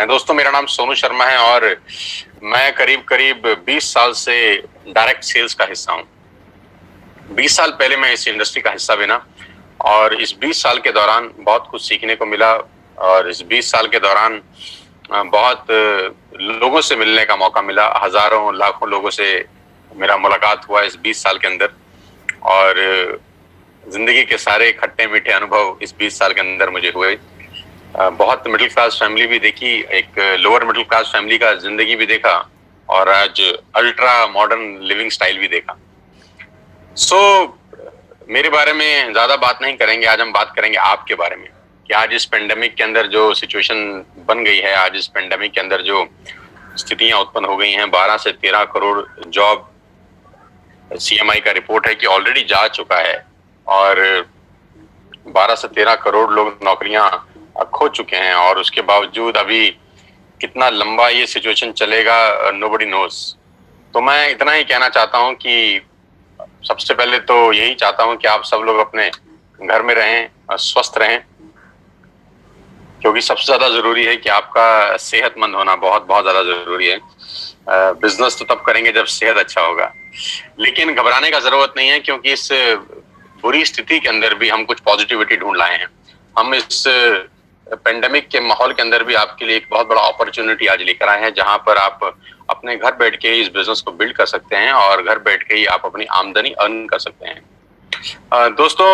रहे हैं। दोस्तों, मेरा नाम सोनू शर्मा है और मैं करीब करीब 20 साल से डायरेक्ट सेल्स का हिस्सा हूँ। 20 साल पहले मैं इस इंडस्ट्री का हिस्सा बना और इस 20 साल के दौरान बहुत कुछ सीखने को मिला और इस 20 साल के दौरान बहुत लोगों से मिलने का मौका मिला। हजारों लाखों लोगों से मेरा मुलाकात हुआ इस 20 साल के अंदर और जिंदगी के सारे खट्टे मीठे अनुभव इस 20 साल के अंदर मुझे हुए। बहुत मिडिल क्लास फैमिली भी देखी, एक लोअर मिडिल क्लास फैमिली का जिंदगी भी देखा और आज अल्ट्रा मॉडर्न लिविंग स्टाइल भी देखा। मेरे बारे में ज्यादा बात नहीं करेंगे, आज हम बात करेंगे आपके बारे में कि आज इस पेंडेमिक के अंदर जो सिचुएशन बन गई है, आज इस पेंडेमिक के अंदर जो स्थितियां उत्पन्न हो गई हैं, 12 से 13 करोड़ जॉब सीएमआई का रिपोर्ट है कि ऑलरेडी जा चुका है और 12 से 13 करोड़ लोग नौकरियां खो चुके हैं और उसके बावजूद अभी कितना लंबा ये सिचुएशन चलेगा, नोबडी नोज। तो मैं इतना ही कहना चाहता हूं कि सबसे पहले तो यही चाहता हूं कि आप सब लोग अपने घर में रहें, स्वस्थ रहें, क्योंकि सबसे ज्यादा जरूरी है कि आपका सेहतमंद होना बहुत बहुत ज्यादा जरूरी है। बिजनेस तो तब करेंगे जब सेहत अच्छा होगा, लेकिन घबराने का जरूरत नहीं है क्योंकि इस बुरी स्थिति के अंदर भी हम कुछ पॉजिटिविटी ढूंढ लाए हैं। हम इस पेंडेमिक के माहौल के अंदर भी आपके लिए एक बहुत बड़ा अपॉर्चुनिटी आज लेकर आए हैं, जहां पर आप अपने घर बैठ के इस बिजनेस को बिल्ड कर सकते हैं और घर बैठ के ही आप अपनी आमदनी अर्न कर सकते हैं। दोस्तों,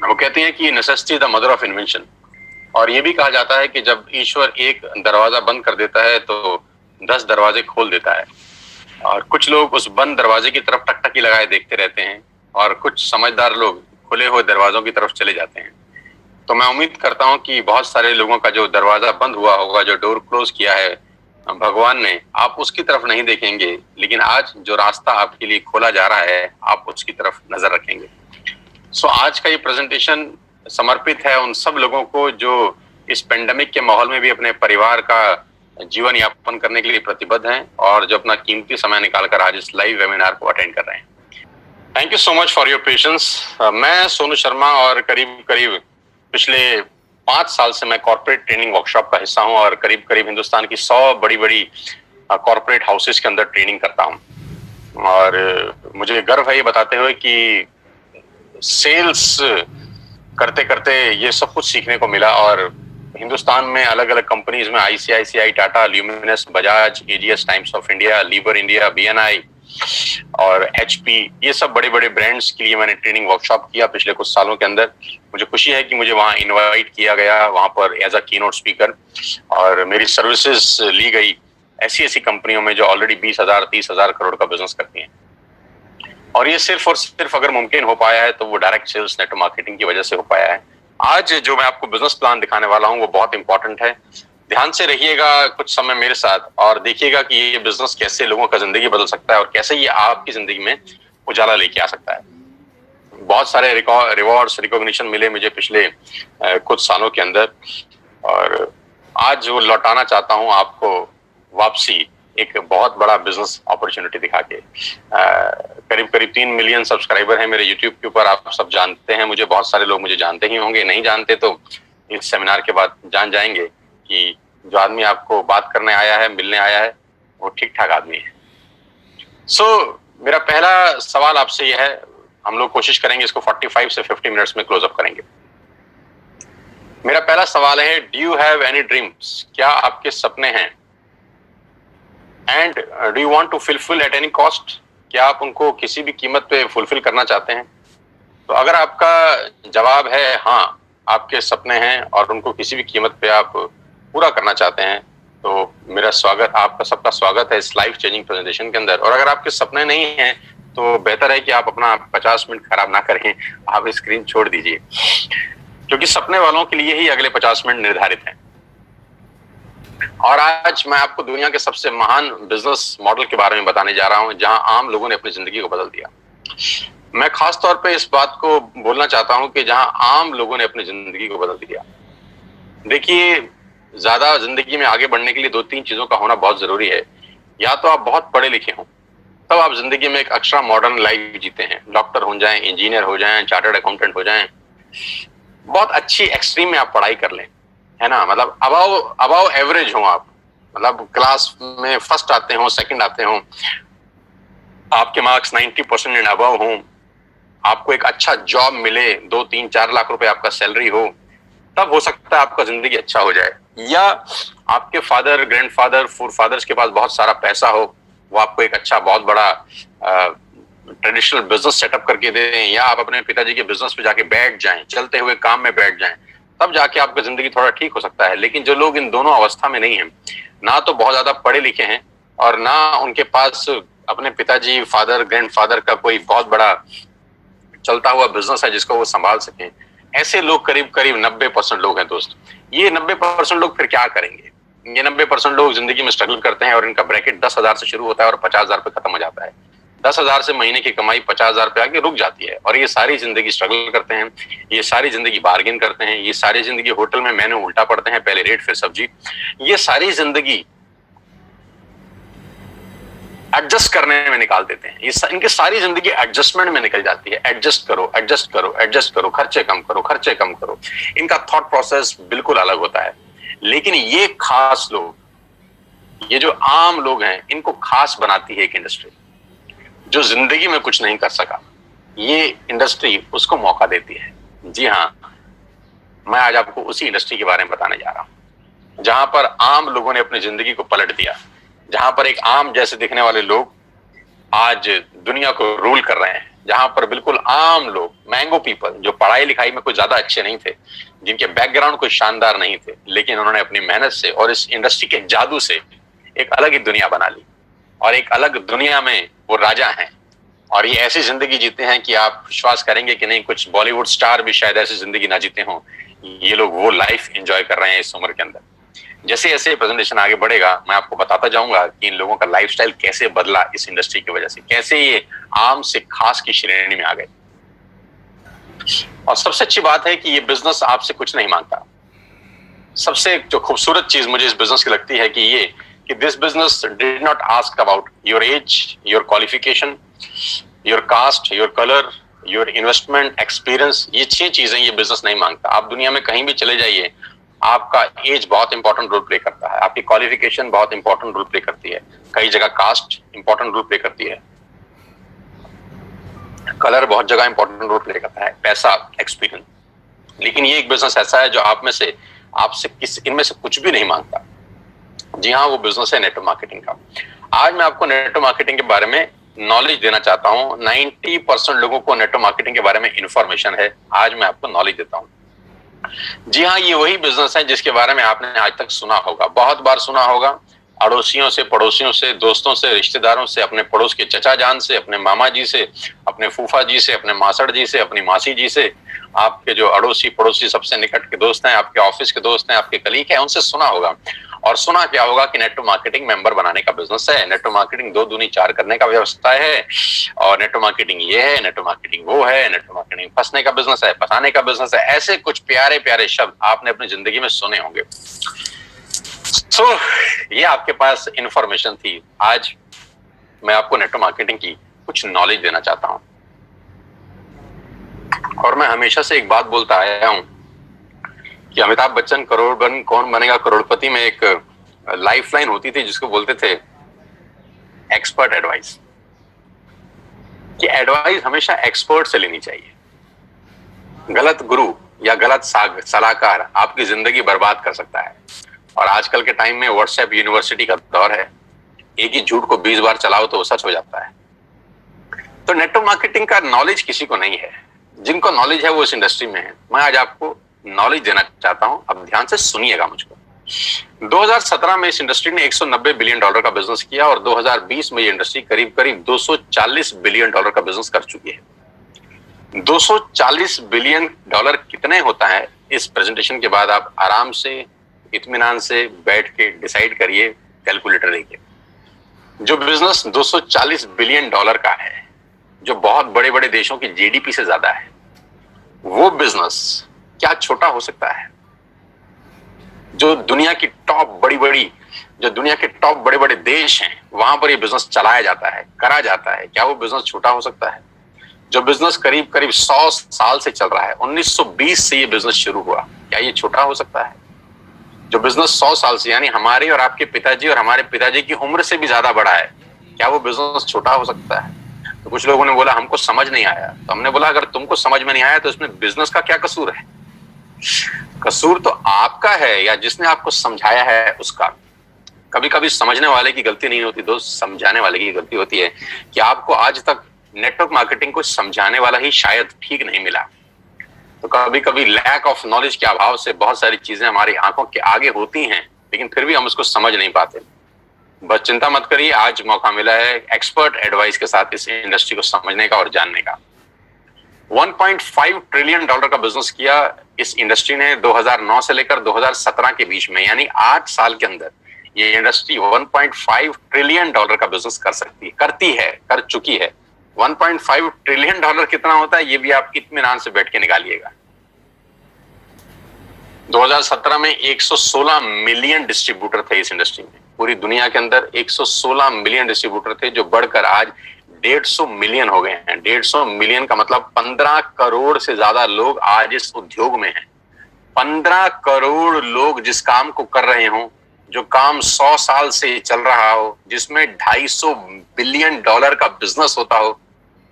वो कहते हैं कि necessity the mother of invention, और ये भी कहा जाता है कि जब ईश्वर एक दरवाजा बंद कर देता है तो 10 दरवाजे खोल देता है। और कुछ लोग उस बंद दरवाजे की तरफ टकटकी लगाए देखते रहते हैं और कुछ समझदार लोग खुले हुए दरवाजों की तरफ चले जाते हैं। तो मैं उम्मीद करता हूं कि बहुत सारे लोगों का जो दरवाजा बंद हुआ होगा, जो डोर क्लोज किया है भगवान ने, आप उसकी तरफ नहीं देखेंगे, लेकिन आज जो रास्ता आपके लिए खोला जा रहा है आप उसकी तरफ नजर रखेंगे। आज का ये प्रेजेंटेशन समर्पित है उन सब लोगों को जो इस पेंडेमिक के माहौल में भी अपने परिवार का जीवन यापन करने के लिए प्रतिबद्ध हैं और जो अपना कीमती समय निकालकर आज इस लाइव वेबिनार को अटेंड कर रहे हैं। Thank you so much for your patience. मैं सोनू शर्मा और करीब करीब पिछले 5 साल से मैं कॉर्पोरेट ट्रेनिंग वर्कशॉप का हिस्सा हूं और करीब करीब हिंदुस्तान की 100 बड़ी बड़ी कॉर्पोरेट हाउसेस के अंदर ट्रेनिंग करता हूं और मुझे गर्व है ये बताते हुए कि सेल्स करते करते ये सब कुछ सीखने को मिला और हिंदुस्तान में अलग अलग कंपनीज में ICICI, Tata, Luminous, Bajaj, AGS, Times of India, Lever India, BNI और एचपी, ये सब बड़े बड़े ब्रांड्स के लिए मैंने ट्रेनिंग वर्कशॉप किया पिछले कुछ सालों के अंदर। मुझे खुशी है कि मुझे वहां इनवाइट किया गया, वहां पर एज अ कीनोट स्पीकर, और मेरी सर्विसेज ली गई ऐसी ऐसी कंपनियों में जो ऑलरेडी 20,000 30,000 करोड़ का बिजनेस करती हैं। और ये सिर्फ और सिर्फ अगर मुमकिन हो पाया है तो वो डायरेक्ट सेल्स नेटवर्क मार्केटिंग की वजह से हो पाया है। आज जो मैं आपको बिजनेस प्लान दिखाने वाला हूं वो बहुत इंपॉर्टेंट है। ध्यान से रहिएगा कुछ समय मेरे साथ और देखिएगा कि ये बिजनेस कैसे लोगों का जिंदगी बदल सकता है और कैसे ये आपकी जिंदगी में उजाला लेके आ सकता है। बहुत सारे रिवॉर्ड्स, रिकॉग्निशन मिले मुझे पिछले कुछ सालों के अंदर और आज वो लौटाना चाहता हूं आपको वापसी एक बहुत बड़ा बिजनेस अपॉर्चुनिटी दिखा के। करीब करीब 3 मिलियन सब्सक्राइबर हैं मेरे यूट्यूब के ऊपर, आप सब जानते हैं मुझे, बहुत सारे लोग मुझे जानते ही होंगे, नहीं जानते तो इस सेमिनार के बाद जान जाएंगे कि जो आदमी आपको बात करने आया है, मिलने आया है, वो ठीक ठाक आदमी है। मेरा पहला सवाल आपसे यह है, हम लोग कोशिश करेंगे इसको 45 से 50 मिनट्स में क्लोज अप करेंगे। मेरा पहला सवाल है, do you have any dreams? क्या आपके सपने हैं? And do you want to fulfil at any cost? क्या आप उनको किसी भी कीमत पे फुलफिल करना चाहते हैं? तो अगर आपका जवाब है हाँ, आपके सपने हैं और उनको किसी भी कीमत पे आप पूरा करना चाहते हैं, तो मेरा स्वागत, आपका सबका स्वागत है इस लाइफ चेंजिंग प्रेजेंटेशन के अंदर। और अगर आपके सपने नहीं हैं तो बेहतर है कि आप अपना 50 मिनट खराब ना करें, आप स्क्रीन छोड़ दीजिए, क्योंकि सपने वालों के लिए ही अगले 50 मिनट निर्धारित हैं। और आज मैं आपको दुनिया के सबसे महान बिजनेस मॉडल के बारे में बताने जा रहा हूं जहां आम लोगों ने अपनी जिंदगी को बदल दिया। मैं खास तौर पे इस बात को बोलना चाहता हूं कि जहां आम लोगों ने अपनी जिंदगी को बदल दिया। देखिए, ज्यादा जिंदगी में आगे बढ़ने के लिए 2-3 चीजों का होना बहुत जरूरी है। या तो आप बहुत पढ़े लिखे हों, तब आप जिंदगी में एक एक्स्ट्रा मॉडर्न लाइफ जीते हैं, डॉक्टर हो जाएं, इंजीनियर हो जाएं, चार्टर्ड अकाउंटेंट हो जाएं, बहुत अच्छी एक्सट्रीम में आप पढ़ाई कर लें, है ना, मतलब अबाव अबाव एवरेज हो आप, मतलब क्लास में फर्स्ट आते हो, सेकंड आते हो, आपके मार्क्स 90% एंड अबाव हो, आपको एक अच्छा जॉब मिले, 2-3-4 लाख रुपए आपका सैलरी हो, तब हो सकता है आपका जिंदगी अच्छा हो जाए। या आपके फादर, ग्रैंडफादर, फोरफादर्स के पास बहुत सारा पैसा हो, वो आपको एक अच्छा बहुत बड़ा ट्रेडिशनल बिजनेस सेटअप करके दें, या आप अपने पिताजी के बिजनेस पे जाके बैठ जाएं, चलते हुए काम में बैठ जाएं, तब जाके आपका जिंदगी थोड़ा ठीक हो सकता है। लेकिन जो लोग इन दोनों अवस्था में नहीं है, ना तो बहुत ज्यादा पढ़े लिखे हैं और ना उनके पास अपने पिताजी, फादर, ग्रैंडफादर का कोई बहुत बड़ा चलता हुआ बिजनेस है जिसको वो संभाल सकें, ऐसे लोग करीब करीब 90% लोग हैं दोस्त। ये 90% लोग फिर क्या करेंगे? ये 90% लोग जिंदगी में स्ट्रगल करते हैं और इनका ब्रैकेट 10,000 से शुरू होता है और 50,000 पे खत्म हो जाता है। 10,000 से महीने की कमाई 50,000 पे आके रुक जाती है, और ये सारी जिंदगी स्ट्रगल करते हैं, ये सारी जिंदगी बार्गेन करते हैं, ये सारी जिंदगी होटल में मेन्यू उल्टा पड़ते हैं, पहले रेट फिर सब्जी, ये सारी जिंदगी एडजस्ट करने में निकाल देते हैं। इनकी सारी जिंदगी एडजस्टमेंट में निकल जाती है। एडजस्ट करो, एडजस्ट करो, एडजस्ट करो, खर्चे कम करो, खर्चे कम करो। इनका थॉट प्रोसेस बिल्कुल अलग होता है। लेकिन ये खास लोग, ये जो आम लोग हैं, इनको खास बनाती है एक इंडस्ट्री। जो जिंदगी में कुछ नहीं कर सका, ये इंडस्ट्री उसको मौका देती है। जी हाँ, मैं आज आपको उसी इंडस्ट्री के बारे में बताने जा रहा हूं, जहां पर आम लोगों ने अपनी जिंदगी को पलट दिया, जहां पर एक आम जैसे दिखने वाले लोग आज दुनिया को रूल कर रहे हैं, जहां पर बिल्कुल आम लोग, मैंगो पीपल, जो पढ़ाई लिखाई में कुछ ज्यादा अच्छे नहीं थे, जिनके बैकग्राउंड कोई शानदार नहीं थे, लेकिन उन्होंने अपनी मेहनत से और इस इंडस्ट्री के जादू से एक अलग ही दुनिया बना ली, और एक अलग दुनिया में वो राजा हैं। और ये ऐसी जिंदगी जीते हैं कि आप विश्वास करेंगे कि नहीं, कुछ बॉलीवुड स्टार भी शायद ऐसी जिंदगी ना जीते हों। ये लोग वो लाइफ एंजॉय कर रहे हैं इस उम्र के अंदर। जैसे जैसे प्रेजेंटेशन आगे बढ़ेगा, मैं आपको बताता जाऊंगा कि इन लोगों का लाइफस्टाइल कैसे बदला इस इंडस्ट्री की वजह से, कैसे ये आम से खास की श्रेणी में आ गए। और सबसे अच्छी बात है कि ये बिजनेस आपसे कुछ नहीं मांगता। सबसे जो खूबसूरत चीज मुझे इस बिजनेस की लगती है कि this business did not ask about your age, your qualification, your cast, your colour, your investment experience. ये 6 चीजें ये बिजनेस नहीं मांगता। आप दुनिया में कहीं भी चले जाइए, आपका एज बहुत इंपॉर्टेंट रोल प्ले करता है, आपकी क्वालिफिकेशन बहुत इंपॉर्टेंट रोल प्ले करती है, कई जगह कास्ट इंपॉर्टेंट रोल प्ले करती है, कलर बहुत जगह इंपॉर्टेंट रोल प्ले करता है, पैसा, एक्सपीरियंस। लेकिन ये एक बिजनेस ऐसा है जो आपसे इनमें से कुछ भी नहीं मांगता। जी हाँ, वो बिजनेस है नेटवर्क मार्केटिंग का। आज मैं आपको नेटवर्क मार्केटिंग के बारे में नॉलेज देना चाहता हूँ। 90% लोगों को नेटवर्क मार्केटिंग के बारे में इंफॉर्मेशन है, आज मैं आपको नॉलेज देता हूँ। जी हाँ, ये वही बिजनेस है जिसके बारे में आपने आज तक सुना होगा, बहुत बार सुना होगा, अड़ोसियों से, पड़ोसियों से, दोस्तों से, रिश्तेदारों से, अपने पड़ोस के चचा जान से, अपने मामा जी से, अपने फूफा जी से, अपने मासड़ जी से, अपनी मासी जी से, आपके जो अड़ोसी पड़ोसी सबसे निकट के दोस्त हैं, आपके ऑफिस के दोस्त हैं, आपके कलीग हैं, उनसे सुना होगा। और सुना क्या होगा कि नेटवर्क मार्केटिंग मेंबर बनाने का बिजनेस है, नेटवर्क मार्केटिंग 2 दूनी 4 करने का व्यवस्था है, और नेटवर्क मार्केटिंग ये है, नेटवर्क मार्केटिंग वो है, नेटवर्क मार्केटिंग फंसने का बिजनेस है, फंसाने का बिजनेस है। ऐसे कुछ प्यारे प्यारे शब्द आपने अपनी जिंदगी में सुने होंगे। ये आपके पास इंफॉर्मेशन थी। आज मैं आपको नेटवर्क मार्केटिंग की कुछ नॉलेज देना चाहता हूं। और मैं हमेशा से एक बात बोलता आया हूं कि अमिताभ बच्चन कौन बनेगा करोड़पति में एक लाइफलाइन होती थी जिसको बोलते थे एक्सपर्ट एडवाइस, कि एडवाइस हमेशा एक्सपर्ट से लेनी चाहिए। गलत गुरु या गलत सलाहकार आपकी जिंदगी बर्बाद कर सकता है। और आजकल के टाइम में व्हाट्सएप यूनिवर्सिटी का दौर है, एक ही झूठ को 20 बार चलाओ तो वो सच हो जाता है। तो नेटवर्क मार्केटिंग का नॉलेज किसी को नहीं है, जिनको नॉलेज है वो इस इंडस्ट्री में है। मैं आज आपको नॉलेज देना चाहता हूं, अब ध्यान से सुनिएगा मुझको। 2017 में इस इंडस्ट्री ने $190 बिलियन का बिजनेस किया, और 2020 में ये इंडस्ट्री करीब करीब $240 बिलियन का बिजनेस कर चुकी है। $240 बिलियन कितने होता है, इस प्रेजेंटेशन के बाद आप आराम से, इत्मीनान से बैठ के डिसाइड करिए, कैलकुलेटर लेके। जो बिजनेस $240 बिलियन का है, जो बहुत बड़े बड़े देशों की जीडीपी से ज्यादा है, वो बिजनेस क्या छोटा हो सकता है? जो दुनिया की दुनिया के टॉप बड़े बड़े देश हैं, वहां पर ये बिजनेस चलाया जाता है, करा जाता है, क्या वो बिजनेस छोटा हो सकता है? जो बिजनेस करीब करीब 100 साल से चल रहा है, 1920 से ये बिजनेस शुरू हुआ, क्या ये छोटा हो सकता है? जो बिजनेस 100 साल से, यानी हमारे और आपके पिताजी और हमारे पिताजी की उम्र से भी ज्यादा बड़ा है, क्या वो बिजनेस छोटा हो सकता है? तो कुछ लोगों ने बोला हमको समझ नहीं आया। तो हमने बोला अगर तुमको समझ में नहीं आया तो इसमें बिजनेस का क्या कसूर है? कसूर तो आपका है या जिसने आपको समझाया है उसका। कभी कभी समझने वाले की गलती नहीं होती दोस्त, समझाने वाले की गलती होती है कि आपको आज तक नेटवर्क मार्केटिंग को समझाने वाला ही शायद ठीक नहीं मिला। तो कभी कभी लैक ऑफ नॉलेज के अभाव से बहुत सारी चीजें हमारी आंखों के आगे होती हैं, लेकिन फिर भी हम उसको समझ नहीं पाते। बस चिंता मत करिए, आज मौका मिला है एक्सपर्ट एडवाइस के साथ इस इंडस्ट्री को समझने का और जानने का। 1.5 ट्रिलियन डॉलर का बिजनेस किया इस इंडस्ट्री ने 2009 से लेकर 2017 के बीच में, यानी 8 साल के अंदर ये इंडस्ट्री 1.5 ट्रिलियन डॉलर का बिजनेस कर चुकी है। 1.5 ट्रिलियन डॉलर कितना होता है ये भी आप इत्मीनान से बैठ के निकालिएगा। 2017 में 116 मिलियन डिस्ट्रीब्यूटर थे इस इंडस्ट्री में। पूरी दुनिया के अंदर 116 मिलियन डिस्ट्रीब्यूटर थे, जो बढ़कर आज 150 मिलियन हो गए हैं। 150 मिलियन का मतलब 15 करोड़ से ज्यादा लोग आज इस उद्योग में हैं। 15 करोड़ लोग जिस काम को कर रहे हों, जो काम 100 साल से चल रहा हो, जिसमें 250 बिलियन डॉलर का बिजनेस होता हो,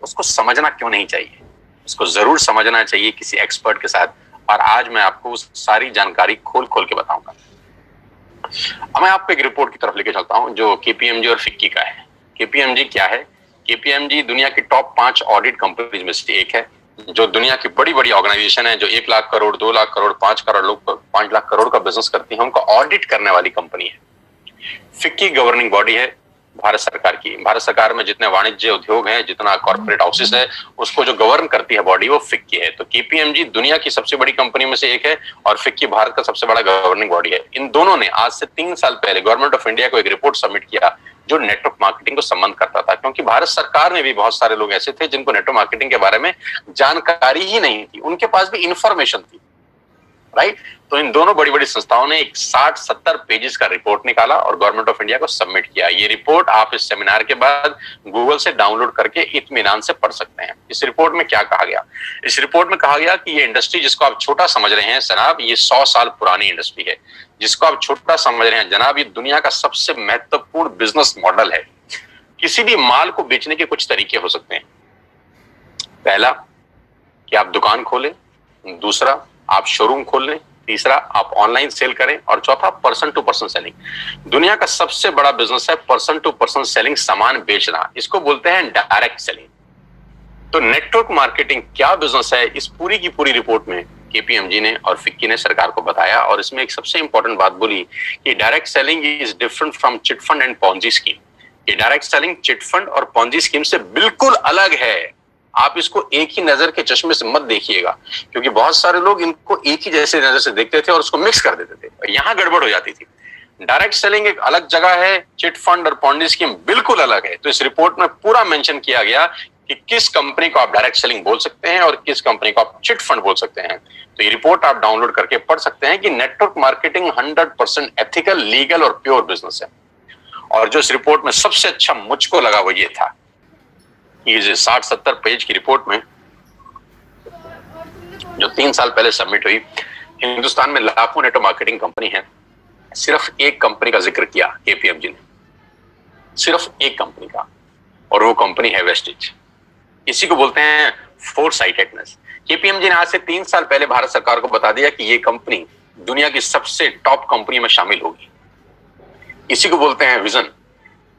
उसको समझना क्यों नहीं चाहिए? उसको जरूर समझना चाहिए किसी एक्सपर्ट के साथ। और आज मैं आपको उस सारी जानकारी खोल खोल के बताऊंगा। अब मैं आपको एक रिपोर्ट की तरफ लेके चलता हूं जो केपीएमजी और फिक्की का है। केपीएमजी क्या है? केपीएमजी दुनिया की टॉप 5 ऑडिट कंपनीज में से एक है, जो दुनिया की बड़ी बड़ी ऑर्गेनाइजेशन है, जो 1 लाख करोड़, 2 लाख करोड़, 5 लाख करोड़ का बिजनेस करती है, उनको ऑडिट करने वाली कंपनी है। फिक्की गवर्निंग बॉडी है भारत सरकार की। भारत सरकार में जितने वाणिज्य उद्योग हैं, जितना कॉर्पोरेट हाउसेस है, उसको जो गवर्न करती है बॉडी, वो फिक्की है। तो केपीएमजी दुनिया की सबसे बड़ी कंपनी में से एक है और फिक्की भारत का सबसे बड़ा गवर्निंग बॉडी है। इन दोनों ने आज से 3 साल पहले गवर्नमेंट ऑफ इंडिया को एक रिपोर्ट सबमिट किया जो नेटवर्क मार्केटिंग को संबंध करता था, क्योंकि भारत सरकार में भी बहुत सारे लोग ऐसे थे जिनको नेटवर्क मार्केटिंग के बारे में जानकारी ही नहीं थी, उनके पास भी इंफॉर्मेशन थी, राइट। तो इन दोनों बड़ी बड़ी संस्थाओं ने एक 60-70 पेजेस का रिपोर्ट निकाला और गवर्नमेंट ऑफ इंडिया को सबमिट किया। ये रिपोर्ट आप इस सेमिनार के बाद गूगल से डाउनलोड करके इत्मीनान से पढ़ सकते हैं। इस रिपोर्ट में क्या कहा गया? इस रिपोर्ट में कहा गया कि ये इंडस्ट्री जिसको आप छोटा समझ रहे हैं जनाब, ये 100 साल पुरानी इंडस्ट्री है। जिसको आप छोटा समझ रहे हैं जनाब, ये दुनिया का सबसे महत्वपूर्ण बिजनेस मॉडल है। किसी भी माल को बेचने के कुछ तरीके हो सकते हैं। पहला कि आप दुकान खोलें, दूसरा आप शोरूम खोल लें, तीसरा आप ऑनलाइन सेल करें, और चौथा पर्सन टू पर्सन सेलिंग। दुनिया का सबसे बड़ा बिजनेस है पर्सन टू पर्सन सेलिंग, सामान बेचना। इसको बोलते हैं डायरेक्ट सेलिंग। तो नेटवर्क मार्केटिंग क्या बिजनेस है, इस पूरी की पूरी रिपोर्ट में केपीएमजी ने और फिक्की ने सरकार को बताया। और इसमें एक सबसे इंपॉर्टेंट बात बोली कि direct selling is different from chit fund and Ponzi scheme. ये डायरेक्ट सेलिंग चिट फंड और पॉन्जी स्कीम से बिल्कुल अलग है। आप इसको एक ही नजर के चश्मे से मत देखिएगा, क्योंकि बहुत सारे लोग इनको एक ही जैसे नजर से देखते थे और उसको मिक्स कर देते थे, और यहां गड़बड़ हो जाती थी। डायरेक्ट सेलिंग एक अलग जगह है, चिट फंड और पॉन्जी स्कीम बिल्कुल अलग है। तो इस रिपोर्ट में पूरा मेंशन किया गया कि किस कंपनी को आप डायरेक्ट सेलिंग बोल सकते हैं और किस कंपनी को आप चिट फंड बोल सकते हैं। तो ये रिपोर्ट आप डाउनलोड करके पढ़ सकते हैं कि नेटवर्क मार्केटिंग 100% एथिकल, लीगल और प्योर बिजनेस है। और जो इस रिपोर्ट में सबसे अच्छा मुझको लगा वो ये था, ये 60-70 पेज की रिपोर्ट में जो 3 साल पहले सबमिट हुई, हिंदुस्तान में लाखों नेटवर्क मार्केटिंग कंपनी है, सिर्फ एक कंपनी का जिक्र किया केपीएमजी ने, सिर्फ एक कंपनी का, और वो कंपनी है वेस्टेज। इसी को बोलते हैं फोरसाइटेडनेस। केपीएमजी ने आज से 3 साल पहले भारत सरकार को बता दिया कि ये कंपनी दुनिया की सबसे टॉप कंपनी में शामिल होगी। इसी को बोलते हैं विजन,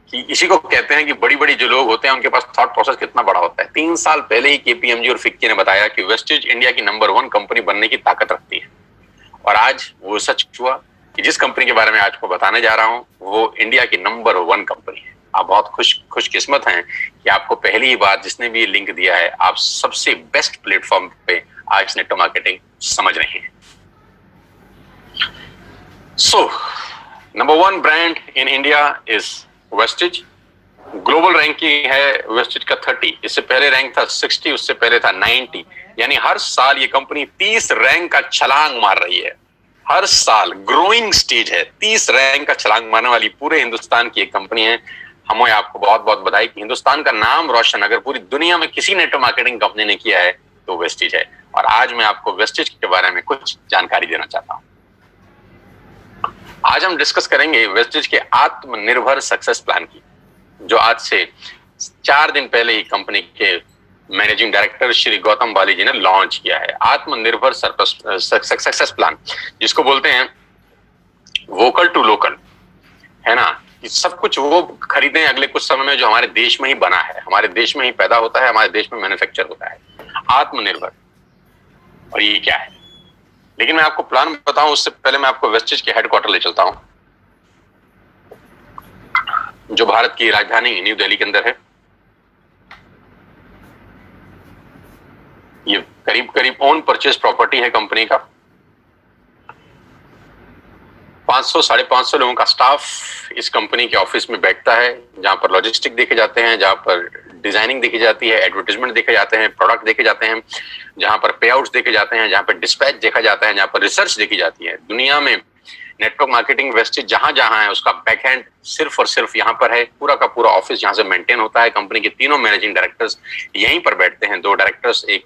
कि इसी को कहते हैं कि बड़ी बड़ी जो लोग होते हैं उनके पास थॉट प्रोसेस कितना बड़ा होता है। 3 साल पहले ही केपीएमजी और फिक्की ने बताया कि वेस्टेज इंडिया की नंबर 1 कंपनी बनने की ताकत रखती है, और आज वो सच हुआ कि जिस कंपनी के बारे में आज को बताने जा रहा हूं वो इंडिया की नंबर 1 कंपनी है। आप बहुत खुशकिस्मत हैं कि आपको पहली ही बार जिसने भी लिंक दिया है, आप सबसे बेस्ट प्लेटफॉर्म पे आज नेटवर्क मार्केटिंग समझ रहे हैं। So number 1 brand in India is wastage. Global ranking है वेस्टेज का 30, इससे पहले रैंक था 60, उससे पहले था 90। यानी हर साल ये कंपनी 30 रैंक का छलांग मार रही है। हर साल ग्रोइंग स्टेज है, 30 रैंक का छलांग मारने वाली पूरे हिंदुस्तान की एक कंपनी है। हमें आपको बहुत बहुत बधाई कि हिंदुस्तान का नाम रोशन अगर पूरी दुनिया में किसी नेटवर्क मार्केटिंग कंपनी ने किया है तो वेस्टेज है। और आज मैं आपको वेस्टेज के बारे में कुछ जानकारी देना चाहता हूं। आज हम डिस्कस करेंगे वेस्टेज के आत्मनिर्भर सक्सेस प्लान की, जो आज से 4 दिन पहले ही कंपनी के मैनेजिंग डायरेक्टर श्री गौतम बाली जी ने लॉन्च किया है। आत्मनिर्भर सक्सेस प्लान, जिसको बोलते हैं वोकल टू लोकल, है ना। सब कुछ वो खरीदें अगले कुछ समय में जो हमारे देश में ही बना है, हमारे देश में ही पैदा होता है, हमारे देश में मैन्युफैक्चर होता है। आत्मनिर्भर, और ये क्या है? लेकिन मैं आपको प्लान बताऊं उससे पहले मैं आपको वेस्टेज के हेडक्वार्टर ले चलता हूं, जो भारत की राजधानी न्यू दिल्ली के अंदर है। ये करीब करीब ओन परचेज प्रॉपर्टी है कंपनी का। 500-550 लोगों का स्टाफ इस कंपनी के ऑफिस में बैठता है, जहां पर लॉजिस्टिक देखे जाते हैं, जहां पर डिजाइनिंग देखी जाती है, एडवर्टाइजमेंट देखे जाते हैं, प्रोडक्ट देखे जाते हैं, जहां पर पे आउट्स देखे जाते हैं, जहां पर डिस्पैच देखा जाता है, जहां पर रिसर्च देखी जाती है। दुनिया में नेटवर्क मार्केटिंग वेस्टेज जहां जहां है उसका बैकएंड सिर्फ और सिर्फ यहाँ पर है। पूरा का पूरा ऑफिस यहाँ से मेंटेन होता है। कंपनी के तीनों मैनेजिंग डायरेक्टर्स यहीं पर बैठते हैं। 2 डायरेक्टर्स, एक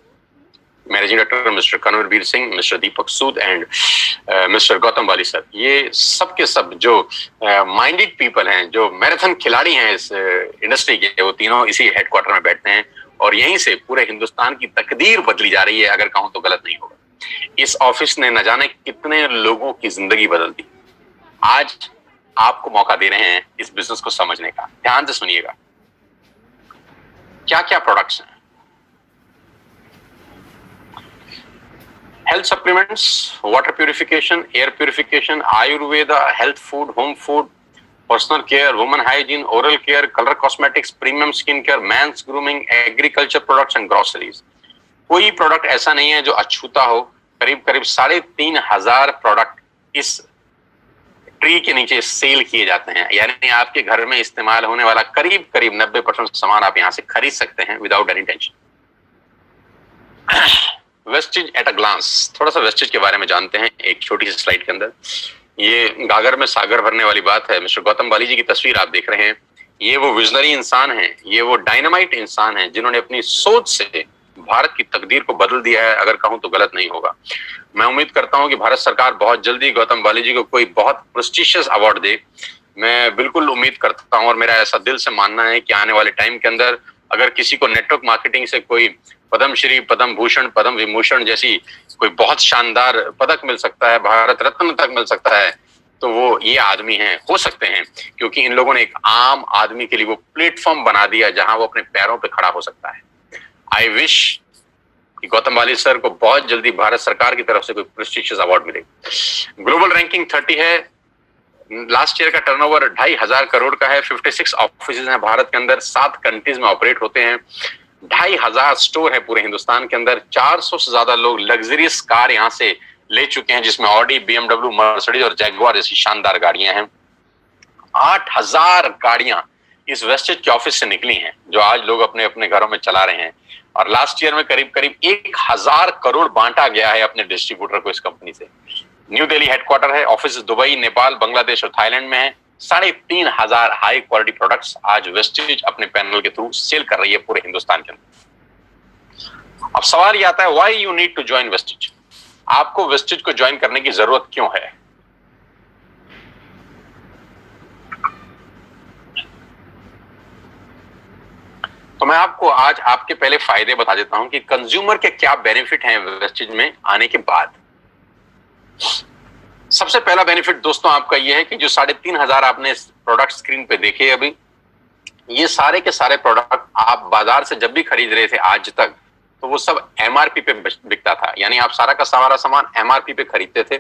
managing director mister Kanwarveer Singh, mister Deepak Sood and mister Gautam Bali sir. ये सब के सब जो माइंडेड पीपल हैं, जो मैराथन खिलाड़ी हैं इस इंडस्ट्री के, वो तीनों इसी हेडक्वार्टर में बैठते हैं और यहीं से पूरे हिंदुस्तान की तकदीर बदली जा रही है, अगर कहूं तो गलत नहीं होगा। इस ऑफिस ने न जाने कितने लोगों की जिंदगी बदल दी। आज आपको मौका दे रहे हैं इस बिजनेस को समझने का। ध्यान से सुनिएगा, क्या क्या प्रोडक्ट्स हैं। Health supplements, water purification, air purification, Ayurveda, health food, home food, personal care, women hygiene, oral care, colour cosmetics, premium skin care, mains grooming, agriculture products and groceries. कोई प्रोडक्ट ऐसा नहीं है जो अछूता हो। करीब करीब 3,500 प्रोडक्ट इस ट्री के नीचे सेल किए जाते हैं। यानी आपके घर में इस्तेमाल होने वाला करीब करीब 90% सामान आप यहां से खरीद सकते हैं without any tension. Vestige at a glance, थोड़ा सा वेस्टेज के बारे में जानते हैं एक छोटी सी स्लाइड के अंदर। ये गागर में सागर भरने वाली बात है। मिस्टर गौतम बाली जी की तस्वीर आप देख रहे हैं। ये वो विजनरी इंसान हैं, ये वो डायनामाइट इंसान हैं जिन्होंने अपनी सोच से भारत की तकदीर को बदल दिया है, अगर कहूं तो गलत नहीं होगा। मैं उम्मीद करता हूं कि भारत सरकार बहुत जल्दी गौतम बाली जी को कोई बहुत प्रेस्टिशियस अवार्ड दे। मैं बिल्कुल उम्मीद करता हूं और मेरा ऐसा दिल से मानना है कि आने वाले टाइम के अंदर अगर किसी को नेटवर्क मार्केटिंग से कोई पद्मश्री, पद्म भूषण, पद्म विभूषण जैसी कोई बहुत शानदार पदक मिल सकता है, भारत रत्न तक मिल सकता है, तो वो ये आदमी हैं, हो सकते हैं, क्योंकि इन लोगों ने एक आम आदमी के लिए वो प्लेटफॉर्म बना दिया जहां वो अपने पैरों पे खड़ा हो सकता है। आई विश कि गौतम बाली सर को बहुत जल्दी भारत सरकार की तरफ से कोई प्रेस्टिजियस अवार्ड मिले। ग्लोबल रैंकिंग 30 है। लास्ट ईयर का टर्नओवर 2,500 करोड़ का है। 56 ऑफिस हैं भारत के अंदर, 7 कंट्रीज में ऑपरेट होते हैं। 2,500 स्टोर है पूरे हिंदुस्तान के अंदर। 400 से ज्यादा लोग लग्जरियस कार यहाँ से ले चुके हैं, जिसमें ऑडी, BMW, मर्सिडीज और जैगुआर जैसी शानदार गाड़ियां हैं। 8,000 गाड़ियां इस वेस्टेज के ऑफिस से निकली हैं, जो आज लोग अपने अपने घरों में चला रहे हैं। और लास्ट ईयर में करीब करीब 1,000 करोड़ बांटा गया है अपने डिस्ट्रीब्यूटर को इस कंपनी से। न्यू दिल्ली हेडक्वार्टर है। ऑफिस दुबई, नेपाल, बांग्लादेश और थाईलैंड में है। 3,500 हाई क्वालिटी प्रोडक्ट्स आज वेस्टेज अपने पैनल के थ्रू सेल कर रही है पूरे हिंदुस्तान के अंदर। अब सवाल ये आता है, why you need to join Vestige? आपको वेस्टेज को ज्वाइन करने की जरूरत क्यों है? तो मैं आपको आज आपके पहले फायदे बता देता हूं कि कंज्यूमर के क्या बेनिफिट हैं वेस्टेज में आने के बाद। सबसे पहला बेनिफिट दोस्तों आपका यह है कि जो 3,500 आपने प्रोडक्ट स्क्रीन पे देखे अभी, ये सारे के सारे प्रोडक्ट आप बाजार से जब भी खरीद रहे थे आज तक, तो वो सब MRP पे बिकता था। यानी आप सारा का सारा सामान MRP पे खरीदते थे,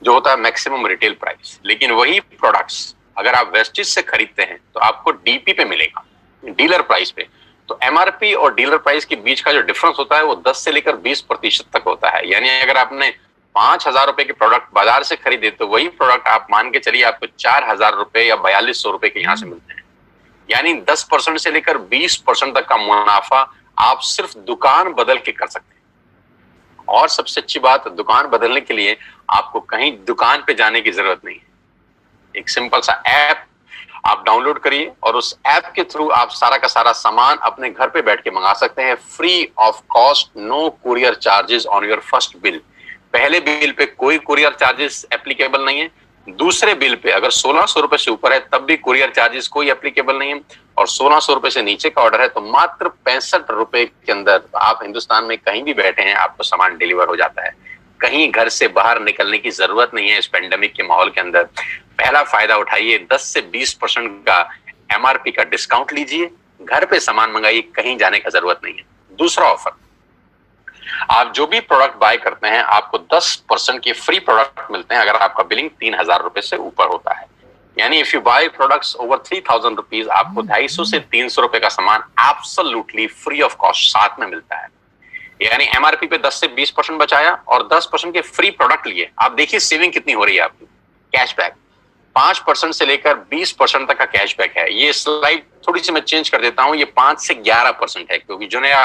जो होता है मैक्सिमम रिटेल प्राइस। लेकिन वही प्रोडक्ट्स अगर आप वेस्टेज से खरीदते हैं तो आपको DP पे मिलेगा, डीलर प्राइस पे। तो MRP और डीलर प्राइस के बीच का जो डिफरेंस होता है वो 10 से लेकर 20% तक होता है। यानी अगर आपने 5,000 रुपए के प्रोडक्ट बाजार से खरीदे तो वही प्रोडक्ट आप मान के चलिए आपको 4,000 रुपए या 4,200 रुपए के यहां से मिलते हैं। यानी 10% से लेकर 20% तक का मुनाफा आप सिर्फ दुकान बदल के कर सकते हैं। और सबसे अच्छी बात, दुकान बदलने के लिए आपको कहीं दुकान पे जाने की जरूरत नहीं है। एक सिंपल सा ऐप आप डाउनलोड करिए और उस ऐप के थ्रू आप सारा का सारा सामान अपने घर पे बैठ के मंगा सकते हैं, free of cost, no courier charges on your first bill. पहले बिल पे कोई कुरियर चार्जेस एप्लीकेबल नहीं है। दूसरे बिल पे अगर 1600 रुपए से ऊपर है तब भी कुरियर चार्जेस कोई एप्लीकेबल नहीं है, और 1600 रुपए से नीचे का ऑर्डर है तो मात्र 65 रुपए के अंदर आप हिंदुस्तान में कहीं भी बैठे हैं आपको सामान डिलीवर हो जाता है। कहीं घर से बाहर निकलने की जरूरत नहीं है इस पेंडेमिक के माहौल के अंदर। पहला फायदा उठाइए, 10 से 20% का एमआरपी का डिस्काउंट लीजिए, घर पे सामान मंगाइए, कहीं जाने का जरूरत नहीं है। दूसरा ऑफर, आप जो भी प्रोडक्ट बाय करते हैं आपको 10% के फ्री प्रोडक्ट मिलते हैं अगर आपका बिलिंग 3000 रुपए से ऊपर होता है। यानी if you buy products over 3000 rupees आपको 250 से 300 रुपए का सामान एब्सोल्युटली फ्री ऑफ कॉस्ट साथ में मिलता है। यानी एमआरपी पे 10 से 20% बचाया और 10% के फ्री प्रोडक्ट लिए। आप देखिए सेविंग कितनी हो रही है आपकी। कैशबैक 5% से लेकर 20% तक का कैशबैक है। ये स्लाइड थोड़ी सी मैं चेंज कर देता हूं, ये 5 से 11% है क्योंकि जो नया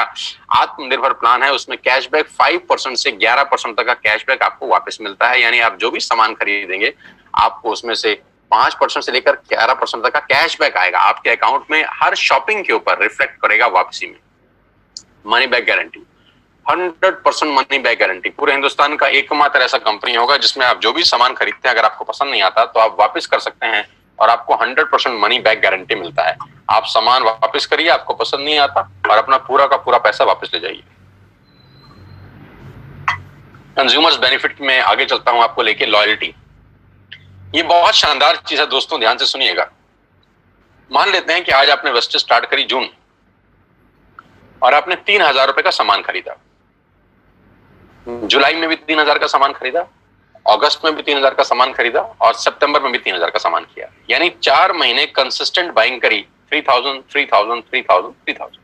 आत्मनिर्भर प्लान है उसमें कैशबैक 5% से 11% तक का कैशबैक आपको वापस मिलता है। यानी आप जो भी सामान खरीदेंगे आपको उसमें से 5% से लेकर 11% तक का कैशबैक आएगा आपके अकाउंट में, हर शॉपिंग के ऊपर रिफ्लेक्ट करेगा वापसी में। Money back guarantee 100% money back guarantee. पूरे हिंदुस्तान का एकमात्र ऐसा कंपनी होगा जिसमें आप जो भी सामान खरीदते हैं अगर आपको पसंद नहीं आता तो आप वापस कर सकते हैं और आपको 100% मनी बैक गारंटी मिलता है। आप सामान वापस करिए, आपको पसंद नहीं आता, और अपना पूरा का पूरा पैसा वापस ले जाइए। कंज्यूमर्स बेनिफिट में आगे चलता हूं आपको लेके। लॉयल्टी, ये बहुत शानदार चीज है दोस्तों, ध्यान से सुनिएगा। मान लेते हैं कि आज आपने वेस्टेज स्टार्ट करी जून और आपने 3000 रुपए का सामान खरीदा, जुलाई में भी 3000 का सामान खरीदा, अगस्त में भी 3000 का सामान खरीदा और सितंबर में भी 3000 का सामान किया। यानी 4 महीने कंसिस्टेंट बाइंग करी, 3000 3000 3000 3000।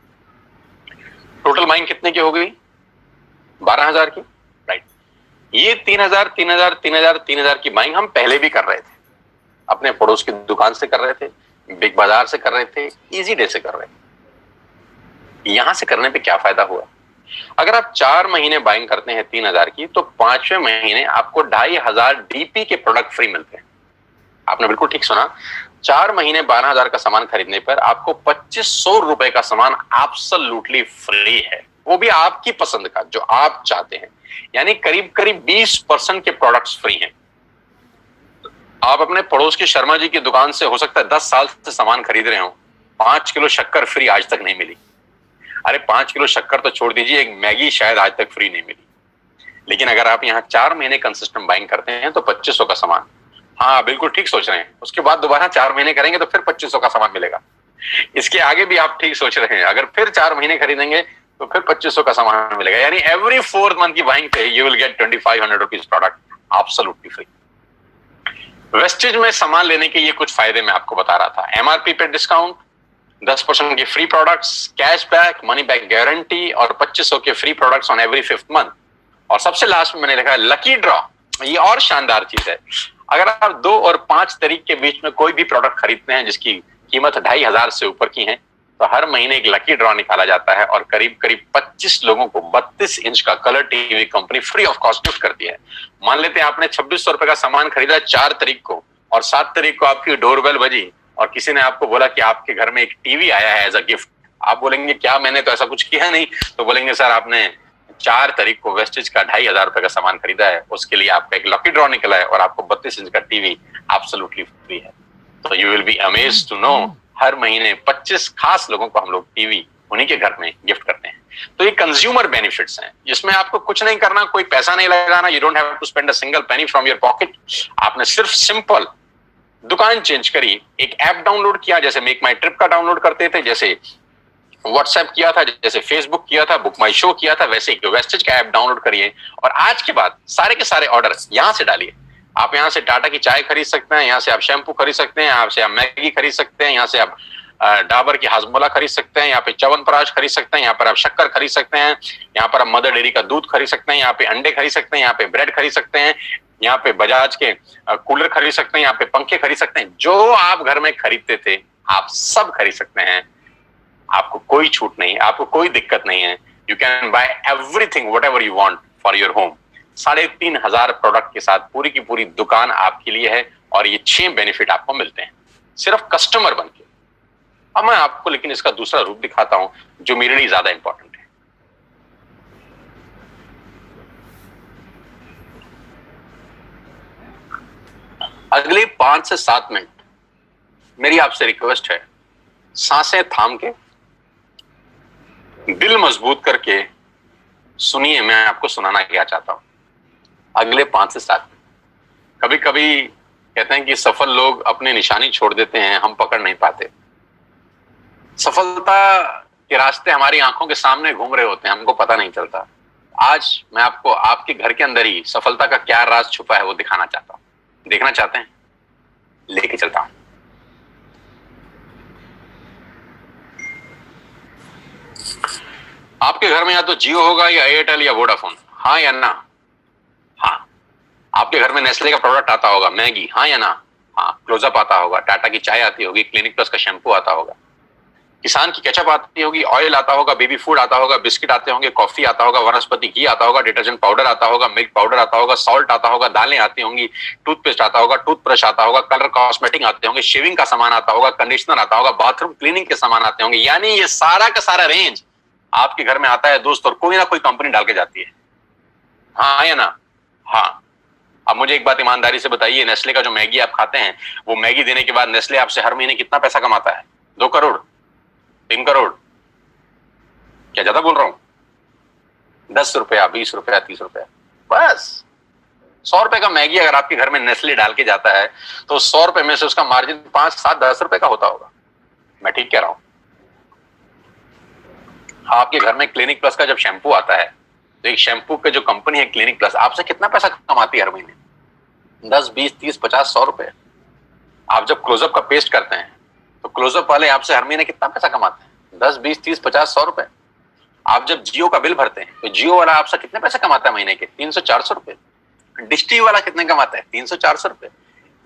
टोटल बाइंग कितने की हो गई? 12000 की, राइट। ये 3000 3000 3000 3000 की बाइंग हम पहले भी कर रहे थे, अपने पड़ोस की दुकान से कर रहे थे, बिग बाजार से कर रहे थे, इजी डे से कर रहे थे। यहां से करने पे क्या फायदा हुआ? अगर आप 4 महीने बाइंग करते हैं 3000 की तो 5वें महीने आपको 2500 डीपी के प्रोडक्ट फ्री मिलते हैं। आपने बिल्कुल ठीक सुना, 4 महीने 12000 का सामान खरीदने पर आपको 2500 रुपए का सामान एब्सोल्युटली फ्री है, वो भी आपकी पसंद का जो आप चाहते हैं। यानी करीब करीब 20% के प्रोडक्ट्स फ्री हैं। आप अपने पड़ोस के शर्मा जी की दुकान से हो सकता है 10 साल से सामान खरीद रहे हो, 5 किलो शक्कर फ्री आज तक नहीं मिली। अरे 5 किलो शक्कर तो छोड़ दीजिए, एक मैगी शायद आज तक फ्री नहीं मिली। लेकिन अगर आप यहाँ 4 महीने कंसिस्टेंट बाइंग करते हैं तो 2500 का सामान, हाँ बिल्कुल ठीक सोच रहे हैं, उसके बाद दोबारा 4 महीने करेंगे तो फिर 2500 का सामान मिलेगा। इसके आगे भी आप ठीक सोच रहे हैं, अगर फिर 4 महीने खरीदेंगे तो फिर 2500 का सामान मिलेगा। यानी एवरी 4th मंथ की बाइंग पे you will get 2500 rupees product absolutely free. Wastage में सामान लेने के ये कुछ फायदे मैं आपको बता रहा था। एमआरपी पे डिस्काउंट, 10% के free products, cashback, money back guarantee और 2500 के free products on every 5th month. और सबसे लास्ट में मैंने लिखा है लकी ड्रॉ। ये और शानदार चीज है, अगर आप 2 और 5 तारीख के बीच में कोई भी प्रोडक्ट खरीदते हैं जिसकी कीमत 2500 से ऊपर की है तो हर महीने एक लकी ड्रॉ निकाला जाता है और करीब करीब 25 लोगों को 32 इंच का colour TV company free of cost gift करती है। मान लेते हैं आपने 2600 रुपए का सामान खरीदा 4 तारीख को और 7 तारीख को आपकी डोरबेल बजी और किसी ने आपको बोला कि आपके घर में एक टीवी आया है एज अ गिफ्ट। आप बोलेंगे क्या, मैंने तो ऐसा कुछ किया नहीं। तो बोलेंगे सर आपने 4 तारीख को वेस्टेज का 2500 रुपए का सामान खरीदा है, उसके लिए आपका एक लकी ड्रॉ निकला है और आपको 32 इंच का टीवी एब्सोल्युटली फ्री है। तो you will be amazed to know हर महीने 25 खास लोगों को हम लोग टीवी उन्हीं के घर में गिफ्ट करते हैं। तो ये कंज्यूमर बेनिफिट्स हैं, जिसमें आपको कुछ नहीं करना, कोई पैसा नहीं लगाना, you don't have to spend a single penny from your pocket. आपने सिर्फ सिंपल दुकान चेंज करी, एक ऐप डाउनलोड किया, जैसे मेक माई ट्रिप का डाउनलोड करते थे, जैसे व्हाट्सएप किया था, जैसे फेसबुक किया था, बुक माई शो किया था, वैसे एक वेस्टेज का ऐप डाउनलोड करिए और आज के बाद सारे के सारे ऑर्डर यहां से डालिए। आप यहां से टाटा की चाय खरीद सकते हैं, यहां से आप शैम्पू खरीद सकते हैं, यहाँ से आप मैगी खरीद सकते हैं, यहाँ से आप डाबर की हाजमोला खरीद सकते हैं, यहाँ पे च्यवनप्राश खरीद सकते हैं, यहाँ पर आप शक्कर खरीद सकते हैं, यहाँ पर आप मदर डेयरी का दूध खरीद सकते हैं, यहाँ पे अंडे खरीद सकते हैं, यहाँ पे ब्रेड खरीद सकते हैं, यहाँ पे बजाज के कूलर खरीद सकते हैं, यहाँ पे पंखे खरीद सकते हैं। जो आप घर में खरीदते थे आप सब खरीद सकते हैं। आपको कोई छूट नहीं, आपको कोई दिक्कत नहीं है। You can buy everything what ever you want for your home. 3500 product के साथ पूरी की पूरी दुकान आपके लिए है और ये 6 बेनिफिट आपको मिलते हैं सिर्फ कस्टमर बनके। अब मैं आपको लेकिन इसका दूसरा रूप दिखाता हूं जो मेरे लिए ज्यादा इंपॉर्टेंट है। अगले 5 से 7 मिनट मेरी आपसे रिक्वेस्ट है, सांसें थाम के, दिल मजबूत करके सुनिए मैं आपको सुनाना क्या चाहता हूं। अगले 5 से 7 मिनट। कभी कभी कहते हैं कि सफल लोग अपनी निशानी छोड़ देते हैं, हम पकड़ नहीं पाते। सफलता के रास्ते हमारी आंखों के सामने घूम रहे होते हैं, हमको पता नहीं चलता। आज मैं आपको आपके घर के अंदर ही सफलता का क्या राज छुपा है वो दिखाना चाहता हूं। देखना चाहते हैं? लेके चलता हूं। आपके घर में या तो जियो होगा या एयरटेल या वोडाफोन, हाँ या ना? हाँ। आपके घर में नेस्ले का प्रोडक्ट आता होगा, मैगी, हाँ या ना? हाँ। क्लोजअप आता होगा, टाटा की चाय आती होगी, क्लिनिक प्लस का शैम्पू आता होगा, किसान की केचप आती होगी, ऑयल आता होगा, बेबी फूड आता होगा, बिस्किट आते होंगे, कॉफी आता होगा, वनस्पति घी आता होगा, डिटर्जेंट पाउडर आता होगा, मिल्क पाउडर आता होगा, सॉल्ट आता होगा, दालें आती होंगी, टूथपेस्ट आता होगा, टूथब्रश आता होगा, कलर कॉस्मेटिक आते होंगे, शेविंग का सामान आता होगा, कंडीशनर आता होगा, बाथरूम क्लीनिंग के सामान आते होंगे। यानी ये सारा का सारा रेंज आपके घर में आता है दोस्त, और कोई ना कोई कंपनी डाल के जाती है, हाँ या ना? हाँ। अब मुझे एक बात ईमानदारी से बताइए, नेस्ले का जो मैगी आप खाते हैं, वो मैगी देने के बाद नेस्ले आपसे हर महीने कितना पैसा कमाता है? 2 करोड़, 3 करोड़? क्या ज्यादा बोल रहा हूं? 10 रुपया, 20 रुपया, 30 रुपया, बस। 100 रुपए का मैगी अगर आपके घर में नेस्ले डाल के जाता है तो 100 रुपए में से उसका मार्जिन 5, 7, 10 रुपए का होता होगा। मैं ठीक कह रहा हूं? आपके घर में क्लिनिक प्लस का जब शैम्पू आता है तो एक शैम्पू के जो कंपनी है क्लिनिक प्लस आपसे कितना पैसा कमाती है हर महीने? 10, 20, 30, 50, 100 रुपए। आप जब क्लोजअप का पेस्ट करते हैं तो क्लोजअप वाले आपसे हर महीने कितना पैसा कमाते हैं? 10, 20, 30, 50, 100 रुपए। आप जब जियो का बिल भरते हैं तो जियो वाला आपसे कितने पैसे कमाता है महीने के? 300, 400 रुपए। डिश टीवी वाला कितने कमाता है? 300, 400 रुपए।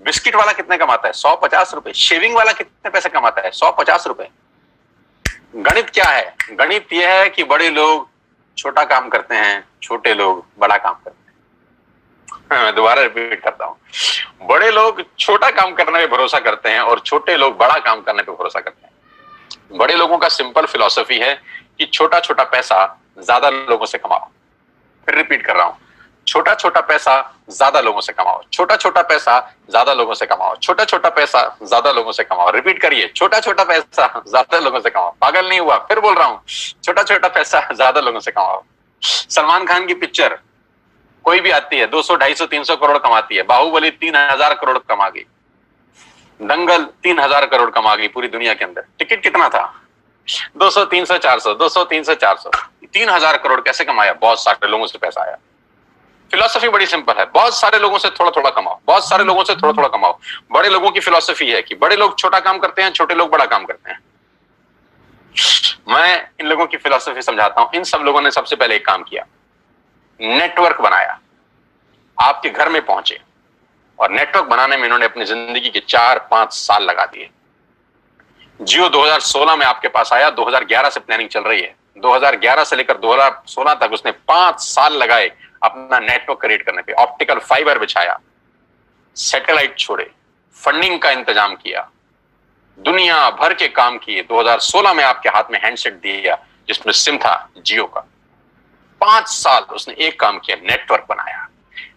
बिस्किट वाला कितने कमाता है? 150 रुपए। शेविंग वाला कितने पैसे कमाता है? 150 रुपए। गणित क्या है? गणित यह है कि बड़े लोग छोटा काम करते हैं, छोटे लोग बड़ा काम करते हैं। मैं दोबारा रिपीट करता हूं, बड़े लोग छोटा काम करने पे भरोसा करते हैं और छोटे लोग बड़ा काम करने पे भरोसा करते हैं। बड़े लोगों का सिंपल फिलॉसफी है कि छोटा छोटा पैसा ज्यादा लोगों से कमाओ। फिर रिपीट कर रहा हूं, छोटा छोटा पैसा ज्यादा लोगों से कमाओ, छोटा छोटा पैसा ज्यादा लोगों से कमाओ, छोटा छोटा पैसा ज्यादा लोगों से कमाओ। रिपीट करिए, छोटा छोटा पैसा ज्यादा लोगों से कमाओ। पागल नहीं हुआ? फिर बोल रहा हूं, छोटा छोटा पैसा ज्यादा लोगों से कमाओ। सलमान खान की पिक्चर कोई भी आती है 200, 250, 300 करोड़ कमाती है। बाहुबली 3000 करोड़ कमा गई, दंगल 3000 करोड़ कमा गई पूरी दुनिया के अंदर। टिकट कितना था? 200, 300, 400, 200, 300, 400, 3000 करोड़ कैसे कमाया? बहुत सारे लोगों से पैसा आया। फिलॉसफी बड़ी सिंपल है, बहुत सारे लोगों से थोड़ा थोड़ा कमाओ, बहुत सारे लोगों से थोड़ा थोड़ा कमाओ। बड़े लोगों की फिलॉसफी है कि बड़े लोग छोटा काम करते हैं, छोटे लोग बड़ा काम करते हैं। मैं इन लोगों की फिलॉसफी समझाता हूं। इन सब लोगों ने सबसे पहले एक काम किया, नेटवर्क बनाया, आपके घर में पहुंचे, और नेटवर्क बनाने में इन्होंने अपनी जिंदगी के 4-5 साल लगा दिए। जियो 2016 में आपके पास आया, 2011 से प्लानिंग चल रही है। 2011 से लेकर 2016 तक उसने 5 साल लगाए अपना नेटवर्क क्रिएट करने पे। ऑप्टिकल फाइबर बिछाया, सैटेलाइट छोड़े, फंडिंग का इंतजाम किया, दुनिया भर के काम किए। 2016 में आपके हाथ में हैंडसेट दिया जिसमें सिम था जियो का। 5 साल उसने एक काम किया, नेटवर्क बनाया,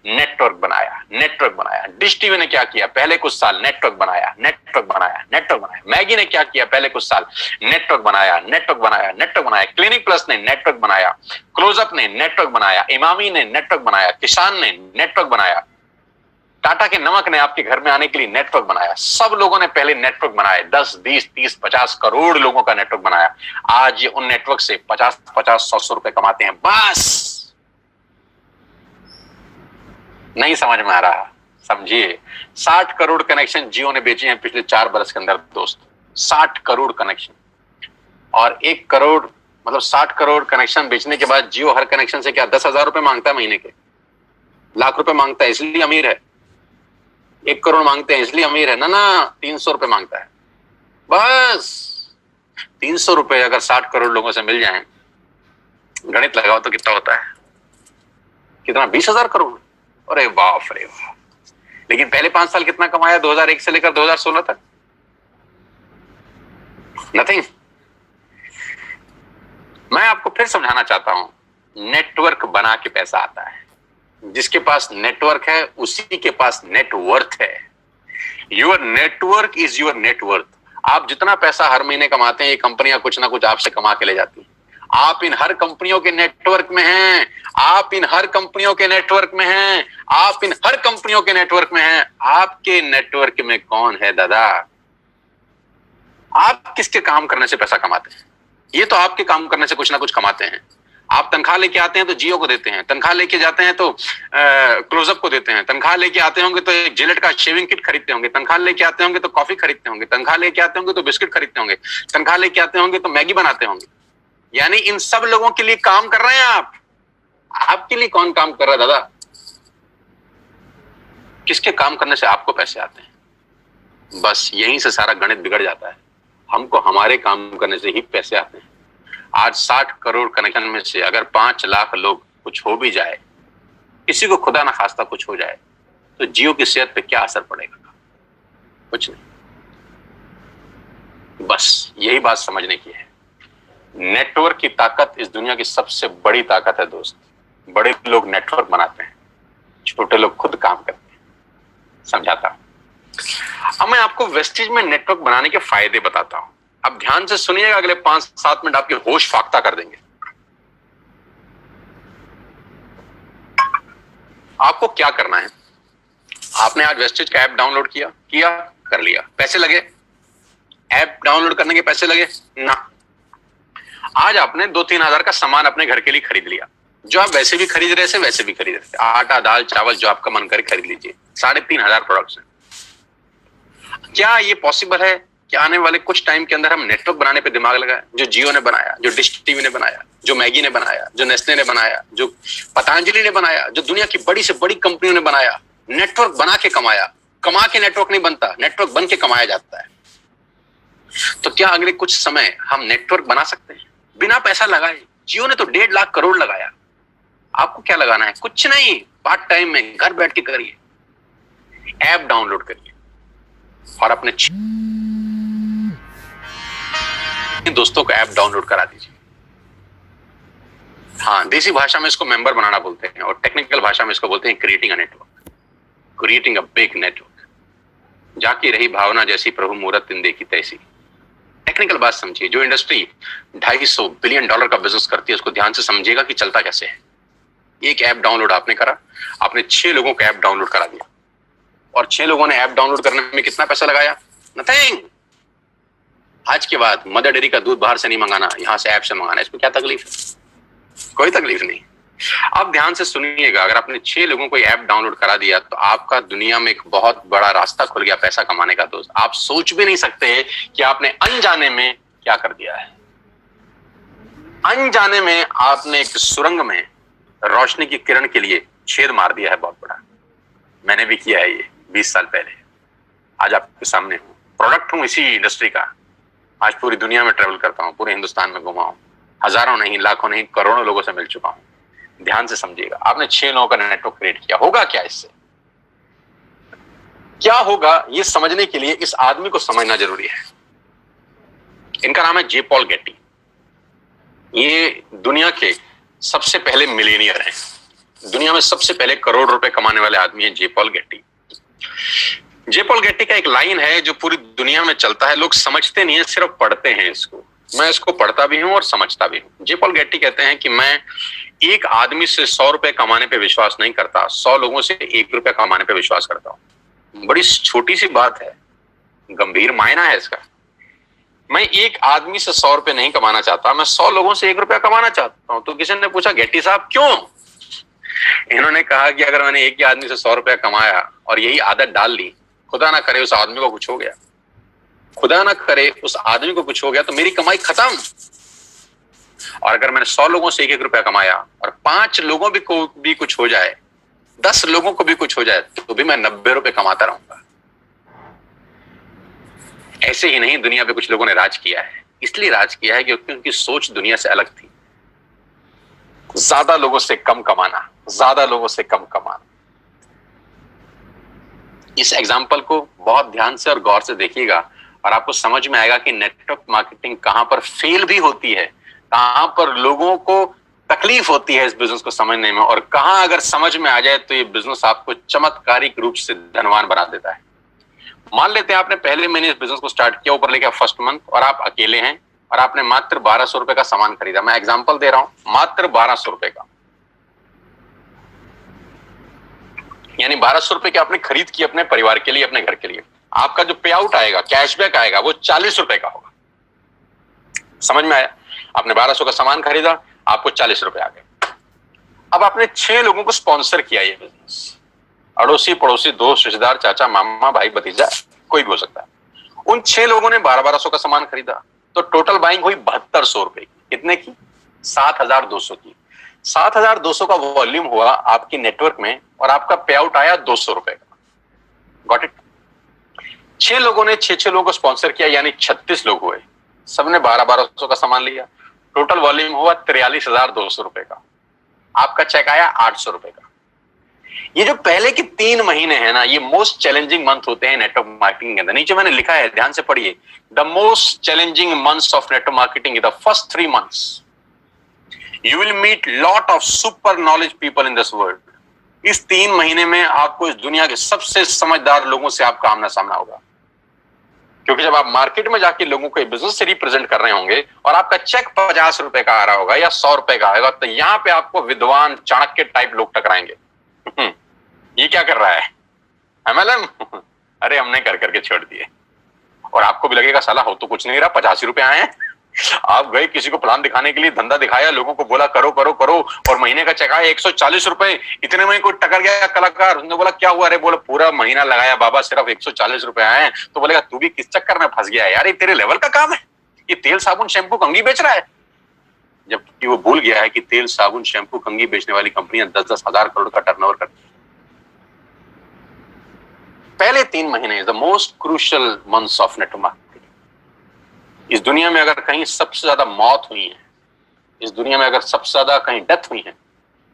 नेटवर्क बनाया, नेटवर्क बनाया। डिश टीवी ने क्या किया? पहले कुछ साल नेटवर्क बनाया, नेटवर्क बनाया, नेटवर्क बनाया। मैगी ने क्या किया? पहले कुछ साल नेटवर्क बनाया, नेटवर्क बनाया, नेटवर्क बनाया। क्लिनिक प्लस ने नेटवर्क बनाया, क्लोजअप ने नेटवर्क बनाया, इमामी ने नेटवर्क बनाया, किसान ने नेटवर्क बनाया, टाटा के नमक ने आपके घर में आने के लिए नेटवर्क बनाया। सब लोगों ने पहले नेटवर्क बनाए, 10, 20, 30, 50 करोड़ लोगों का नेटवर्क बनाया। आज ये उन नेटवर्क से 50, 100 रुपए कमाते हैं। बस नहीं समझ में आ रहा? समझिए, 60 करोड़ कनेक्शन जियो ने बेचे हैं पिछले 4 बरस के अंदर दोस्त। 60 करोड़ कनेक्शन, और 1 करोड़ मतलब 60 करोड़ कनेक्शन बेचने के बाद जियो हर कनेक्शन से क्या 10,000 रुपए मांगता है महीने के? लाख रुपए मांगता है, इसलिए अमीर है। 1 करोड़ मांगते हैं इसलिए अमीर है ना? 300 रुपए मांगता है। बस 300 रुपए अगर 60 करोड़ लोगों से मिल जाएं, गणित लगाओ तो कितना होता है? कितना? 20,000 करोड़। अरे बाप रे बाप। लेकिन पहले 5 साल कितना कमाया 2001 से लेकर 2016 तक? नथिंग। मैं आपको फिर समझाना चाहता हूं, नेटवर्क बना के पैसा आता है। जिसके पास नेटवर्क है उसी के पास नेटवर्थ है। Your network is your net worth. आप जितना पैसा हर महीने कमाते हैं, ये कंपनियां कुछ ना कुछ आपसे कमा के ले जाती हैं। आप इन हर कंपनियों के नेटवर्क में हैं, आप इन हर कंपनियों के नेटवर्क में हैं, आप इन हर कंपनियों के नेटवर्क में हैं। आपके नेटवर्क में कौन है दादा? आप किसके काम करने से पैसा कमाते हैं? ये तो आपके काम करने से कुछ ना कुछ कमाते हैं। आप तनख्वाह लेके आते हैं तो जियो को देते हैं, तनख्वाह लेके जाते हैं तो क्लोजअप को देते हैं, तनख्वाह लेके आते होंगे तो एक जिलेट का शेविंग किट खरीदते होंगे, तनख्वाह लेके आते होंगे तो कॉफी खरीदते होंगे, तनख्वाह लेके आते होंगे तो बिस्किट खरीदते होंगे, तनख्वाह लेके आते होंगे तो मैगी बनाते होंगे। यानी इन सब लोगों के लिए काम कर रहे हैं आप। आपके लिए कौन काम कर रहा है दादा? किसके काम करने से आपको पैसे आते हैं? बस यहीं से सारा गणित बिगड़ जाता है। हमको हमारे काम करने से ही पैसे आते हैं। आज 60 करोड़ कनेक्शन में से अगर 5 लाख लोग कुछ हो भी जाए, किसी को खुदा ना खास्ता कुछ हो जाए, तो जियो की सेहत पे क्या असर पड़ेगा? कुछ नहीं। बस यही बात समझने की है। नेटवर्क की ताकत इस दुनिया की सबसे बड़ी ताकत है दोस्त। बड़े लोग नेटवर्क बनाते हैं, छोटे लोग खुद काम करते हैं। समझाता हूं। अब मैं आपको वेस्टेज में नेटवर्क बनाने के फायदे बताता हूं। अब ध्यान से सुनिएगा, अगले 5-7 मिनट आपके होश फाख्ता कर देंगे। आपको क्या करना है? आपने आज वेस्टेज का ऐप डाउनलोड किया कर लिया, पैसे लगे? ऐप डाउनलोड करने के पैसे लगे ना? आज आपने 2-3 हजार का सामान अपने घर के लिए खरीद लिया, जो आप वैसे भी खरीद रहे थे वैसे भी खरीद रहे थे। आटा, दाल, चावल, जो आपका मन करे खरीद लीजिए। 3,500 प्रोडक्ट्स हैं। क्या ये पॉसिबल है कि आने वाले कुछ टाइम के अंदर हम नेटवर्क बनाने पे दिमाग लगाएं? जो जियो ने बनाया, जो डिश टीवी ने बनाया, जो मैगी ने बनाया, जो नेस्ले ने बनाया, जो पतंजलि ने बनाया, जो दुनिया की बड़ी से बड़ी कंपनियों ने बनाया, नेटवर्क बना के कमाया। कमा के नेटवर्क नहीं बनता, नेटवर्क बन के कमाया जाता है। तो क्या अगले कुछ समय हम नेटवर्क बना सकते हैं बिना पैसा लगाए? जियो ने तो 1.5 लाख करोड़ लगाया। आपको क्या लगाना है? कुछ नहीं, पार्ट टाइम में घर बैठ के करिए। ऐप डाउनलोड करिए और अपने दोस्तों को ऐप डाउनलोड करा दीजिए। हाँ, देसी भाषा में इसको मेंबर बनाना बोलते हैं और टेक्निकल भाषा में इसको बोलते हैं creating a network, creating a big network. जाकी रही भावना जैसी प्रभु मूरत दिन देखी तैसी। टेक्निकल बात समझिए। जो इंडस्ट्री $250 बिलियन का बिजनेस करती है, उसको ध्यान से समझिएगा कि चलता कैसे है। एक ऐप डाउनलोड आपने करा, आपने 6 लोगों को ऐप डाउनलोड करा दिया और 6 लोगों ने ऐप डाउनलोड करने में कितना पैसा लगाया? नथिंग। आज के बाद मदर डेयरी का दूध बाहर से नहीं मंगाना, यहां से ऐप से मंगाना। इसमें क्या तकलीफ है? कोई तकलीफ नहीं। अब ध्यान से सुनिएगा, अगर आपने 6 लोगों को ऐप डाउनलोड करा दिया तो आपका दुनिया में एक बहुत बड़ा रास्ता खुल गया पैसा कमाने का दोस्त। आप सोच भी नहीं सकते कि आपने अनजाने में क्या कर दिया है। अनजाने में आपने एक सुरंग में रोशनी की किरण के लिए छेद मार दिया है बहुत बड़ा। मैंने भी किया है ये 20 साल पहले। आज आपके सामने हूं, प्रोडक्ट हूं इसी इंडस्ट्री का। आज पूरी दुनिया में ट्रेवल करता हूं, पूरे हिंदुस्तान में घुमा हूं, हजारों नहीं, लाखों नहीं, करोड़ों लोगों से मिल चुका हूं। ध्यान से समझिएगा, आपने 6 लोगों का नेटवर्क क्रिएट किया। होगा क्या इससे? क्या होगा ये समझने के लिए इस आदमी को समझना जरूरी है। इनका नाम है जे पॉल गेटी। ये दुनिया के सबसे पहले मिलेनियर हैं। दुनिया में सबसे पहले करोड़ रुपए कमाने वाले आदमी है जे पॉल गेटी। जे पॉल गेटी का एक लाइन है जो पूरी दुनिया में चलता है। लोग समझते नहीं है, सिर्फ पढ़ते हैं इसको। मैं इसको पढ़ता भी हूं और समझता भी हूं। जे पॉल गेटी कहते हैं कि मैं एक आदमी से 100 रुपए कमाने पे विश्वास नहीं करता, 100 लोगों से 1 रुपया कमाने पे विश्वास करता हूं। बड़ी छोटी सी बात है, गंभीर मायना है इसका। मैं एक आदमी से 100 रुपए नहीं कमाना चाहता, मैं 100 लोगों से 1 रुपया कमाना चाहता हूं। तो किसी ने पूछा, गेटी साहब क्यों? इन्होंने कहा कि अगर मैंने एक ही आदमी से 100 रुपया कमाया और यही आदत डाल ली, खुदा ना करे उस आदमी को कुछ हो गया, खुदा ना करे उस आदमी को कुछ हो गया, तो मेरी कमाई खत्म। और अगर मैंने 100 लोगों से 1-1 रुपया कमाया और 5 लोगों को भी कुछ हो जाए, 10 लोगों को भी कुछ हो जाए, तो भी मैं 90 रुपए कमाता रहूंगा। ऐसे ही नहीं, दुनिया पे कुछ लोगों ने राज किया है। इसलिए राज किया है क्योंकि उनकी सोच दुनिया से अलग थी। ज्यादा लोगों से कम कमाना, ज्यादा लोगों से कम कमाना। इस एग्जाम्पल को बहुत ध्यान से और गौर से देखिएगा और आपको समझ में आएगा कि नेटवर्क मार्केटिंग कहां पर फेल भी होती है, कहां पर लोगों को तकलीफ होती है इस बिजनेस को समझने में, और कहां अगर समझ में आ जाए तो ये बिजनेस आपको चमत्कारिक रूप से धनवान बना देता है। मान लेते हैं आपने पहले महीने इस बिजनेस को स्टार्ट किया, ऊपर लेके फर्स्ट मंथ, और आप अकेले हैं और आपने मात्र 1200 रुपए का सामान खरीदा। मैं एग्जांपल दे रहा हूं, मात्र 1200 रुपए का, यानी 1200 रुपए की आपने खरीद की अपने परिवार के लिए, अपने घर के लिए। आपका जो पे आउट आएगा, कैशबैक आएगा, वो 40 रुपए का होगा। समझ में आया? आपने 1200 का सामान खरीदा, आपको 40 रुपए आ गए। अब आपने 6 लोगों को स्पॉन्सर किया ये बिजनेस, अड़ोसी पड़ोसी, दोस्त, रिश्तेदार, चाचा, मामा, भाई, भतीजा, कोई भी हो सकता है। उन 6 लोगों ने 1200 का सामान खरीदा, तो टोटल बाइंग हुई 7200 रुपए की। कितने की? 7200 की। 7200 का वॉल्यूम हुआ आपकी नेटवर्क में, और आपका पे आउट आया 200 रुपए का। Got it? 6 लोगों ने 6 लोगों को स्पॉन्सर किया, यानी 36 लोग हुए, सबने 1200 का सामान लिया, टोटल वॉल्यूम हुआ 43,200 रुपए का। आपका चेक आया 800 रुपए का। ये जो पहले के 3 महीने हैं ना, ये मोस्ट चैलेंजिंग मंथ होते हैं नेटवर्क मार्केटिंग के अंदर। नीचे मैंने लिखा है, ध्यान से पढ़िए, the most challenging months of network marketing the first 3 months. You will meet lot of super knowledge people in this world. इस 3 महीने में आपको इस दुनिया के सबसे समझदार लोगों से आपका आमना सामना होगा, क्योंकि जब आप मार्केट में जाके लोगों को बिजनेस से रिप्रेजेंट कर रहे होंगे और आपका चेक 50 रुपए का आ रहा होगा या 100 रुपए का आएगा, तो यहाँ पे आपको विद्वान, चाणक्य टाइप लोग टकराएंगे। ये क्या कर रहा है MLM? अरे हमने कर करके छोड़ दिए। और आपको भी लगेगा साला हो तो कुछ नहीं रहा, 85 रुपए आए हैं। आप गए किसी को प्लान दिखाने के लिए, धंधा दिखाया, लोगों को बोला करो करो करो, और महीने का चेक आया 140 रुपए। इतने में कोई टकर गया कलाकार, उसने बोला क्या हुआ? अरे बोला पूरा महीना लगाया बाबा, सिर्फ 140 रुपए आए हैं। तो बोलेगा तू भी किस चक्कर में फंस गया यार, ये तेरे लेवल का काम है, ये तेल साबुन शैम्पू कंघी बेच रहा है। जबकि वो भूल गया है कि तेल साबुन शैम्पू कंघी बेचने वाली कंपनियां 10-10 हजार करोड़ का टर्नओवर करती है। पहले 3 महीने the most crucial months of network marketing. इस दुनिया में अगर कहीं सबसे ज्यादा मौत हुई है, इस दुनिया में अगर सबसे ज्यादा कहीं डेथ हुई है,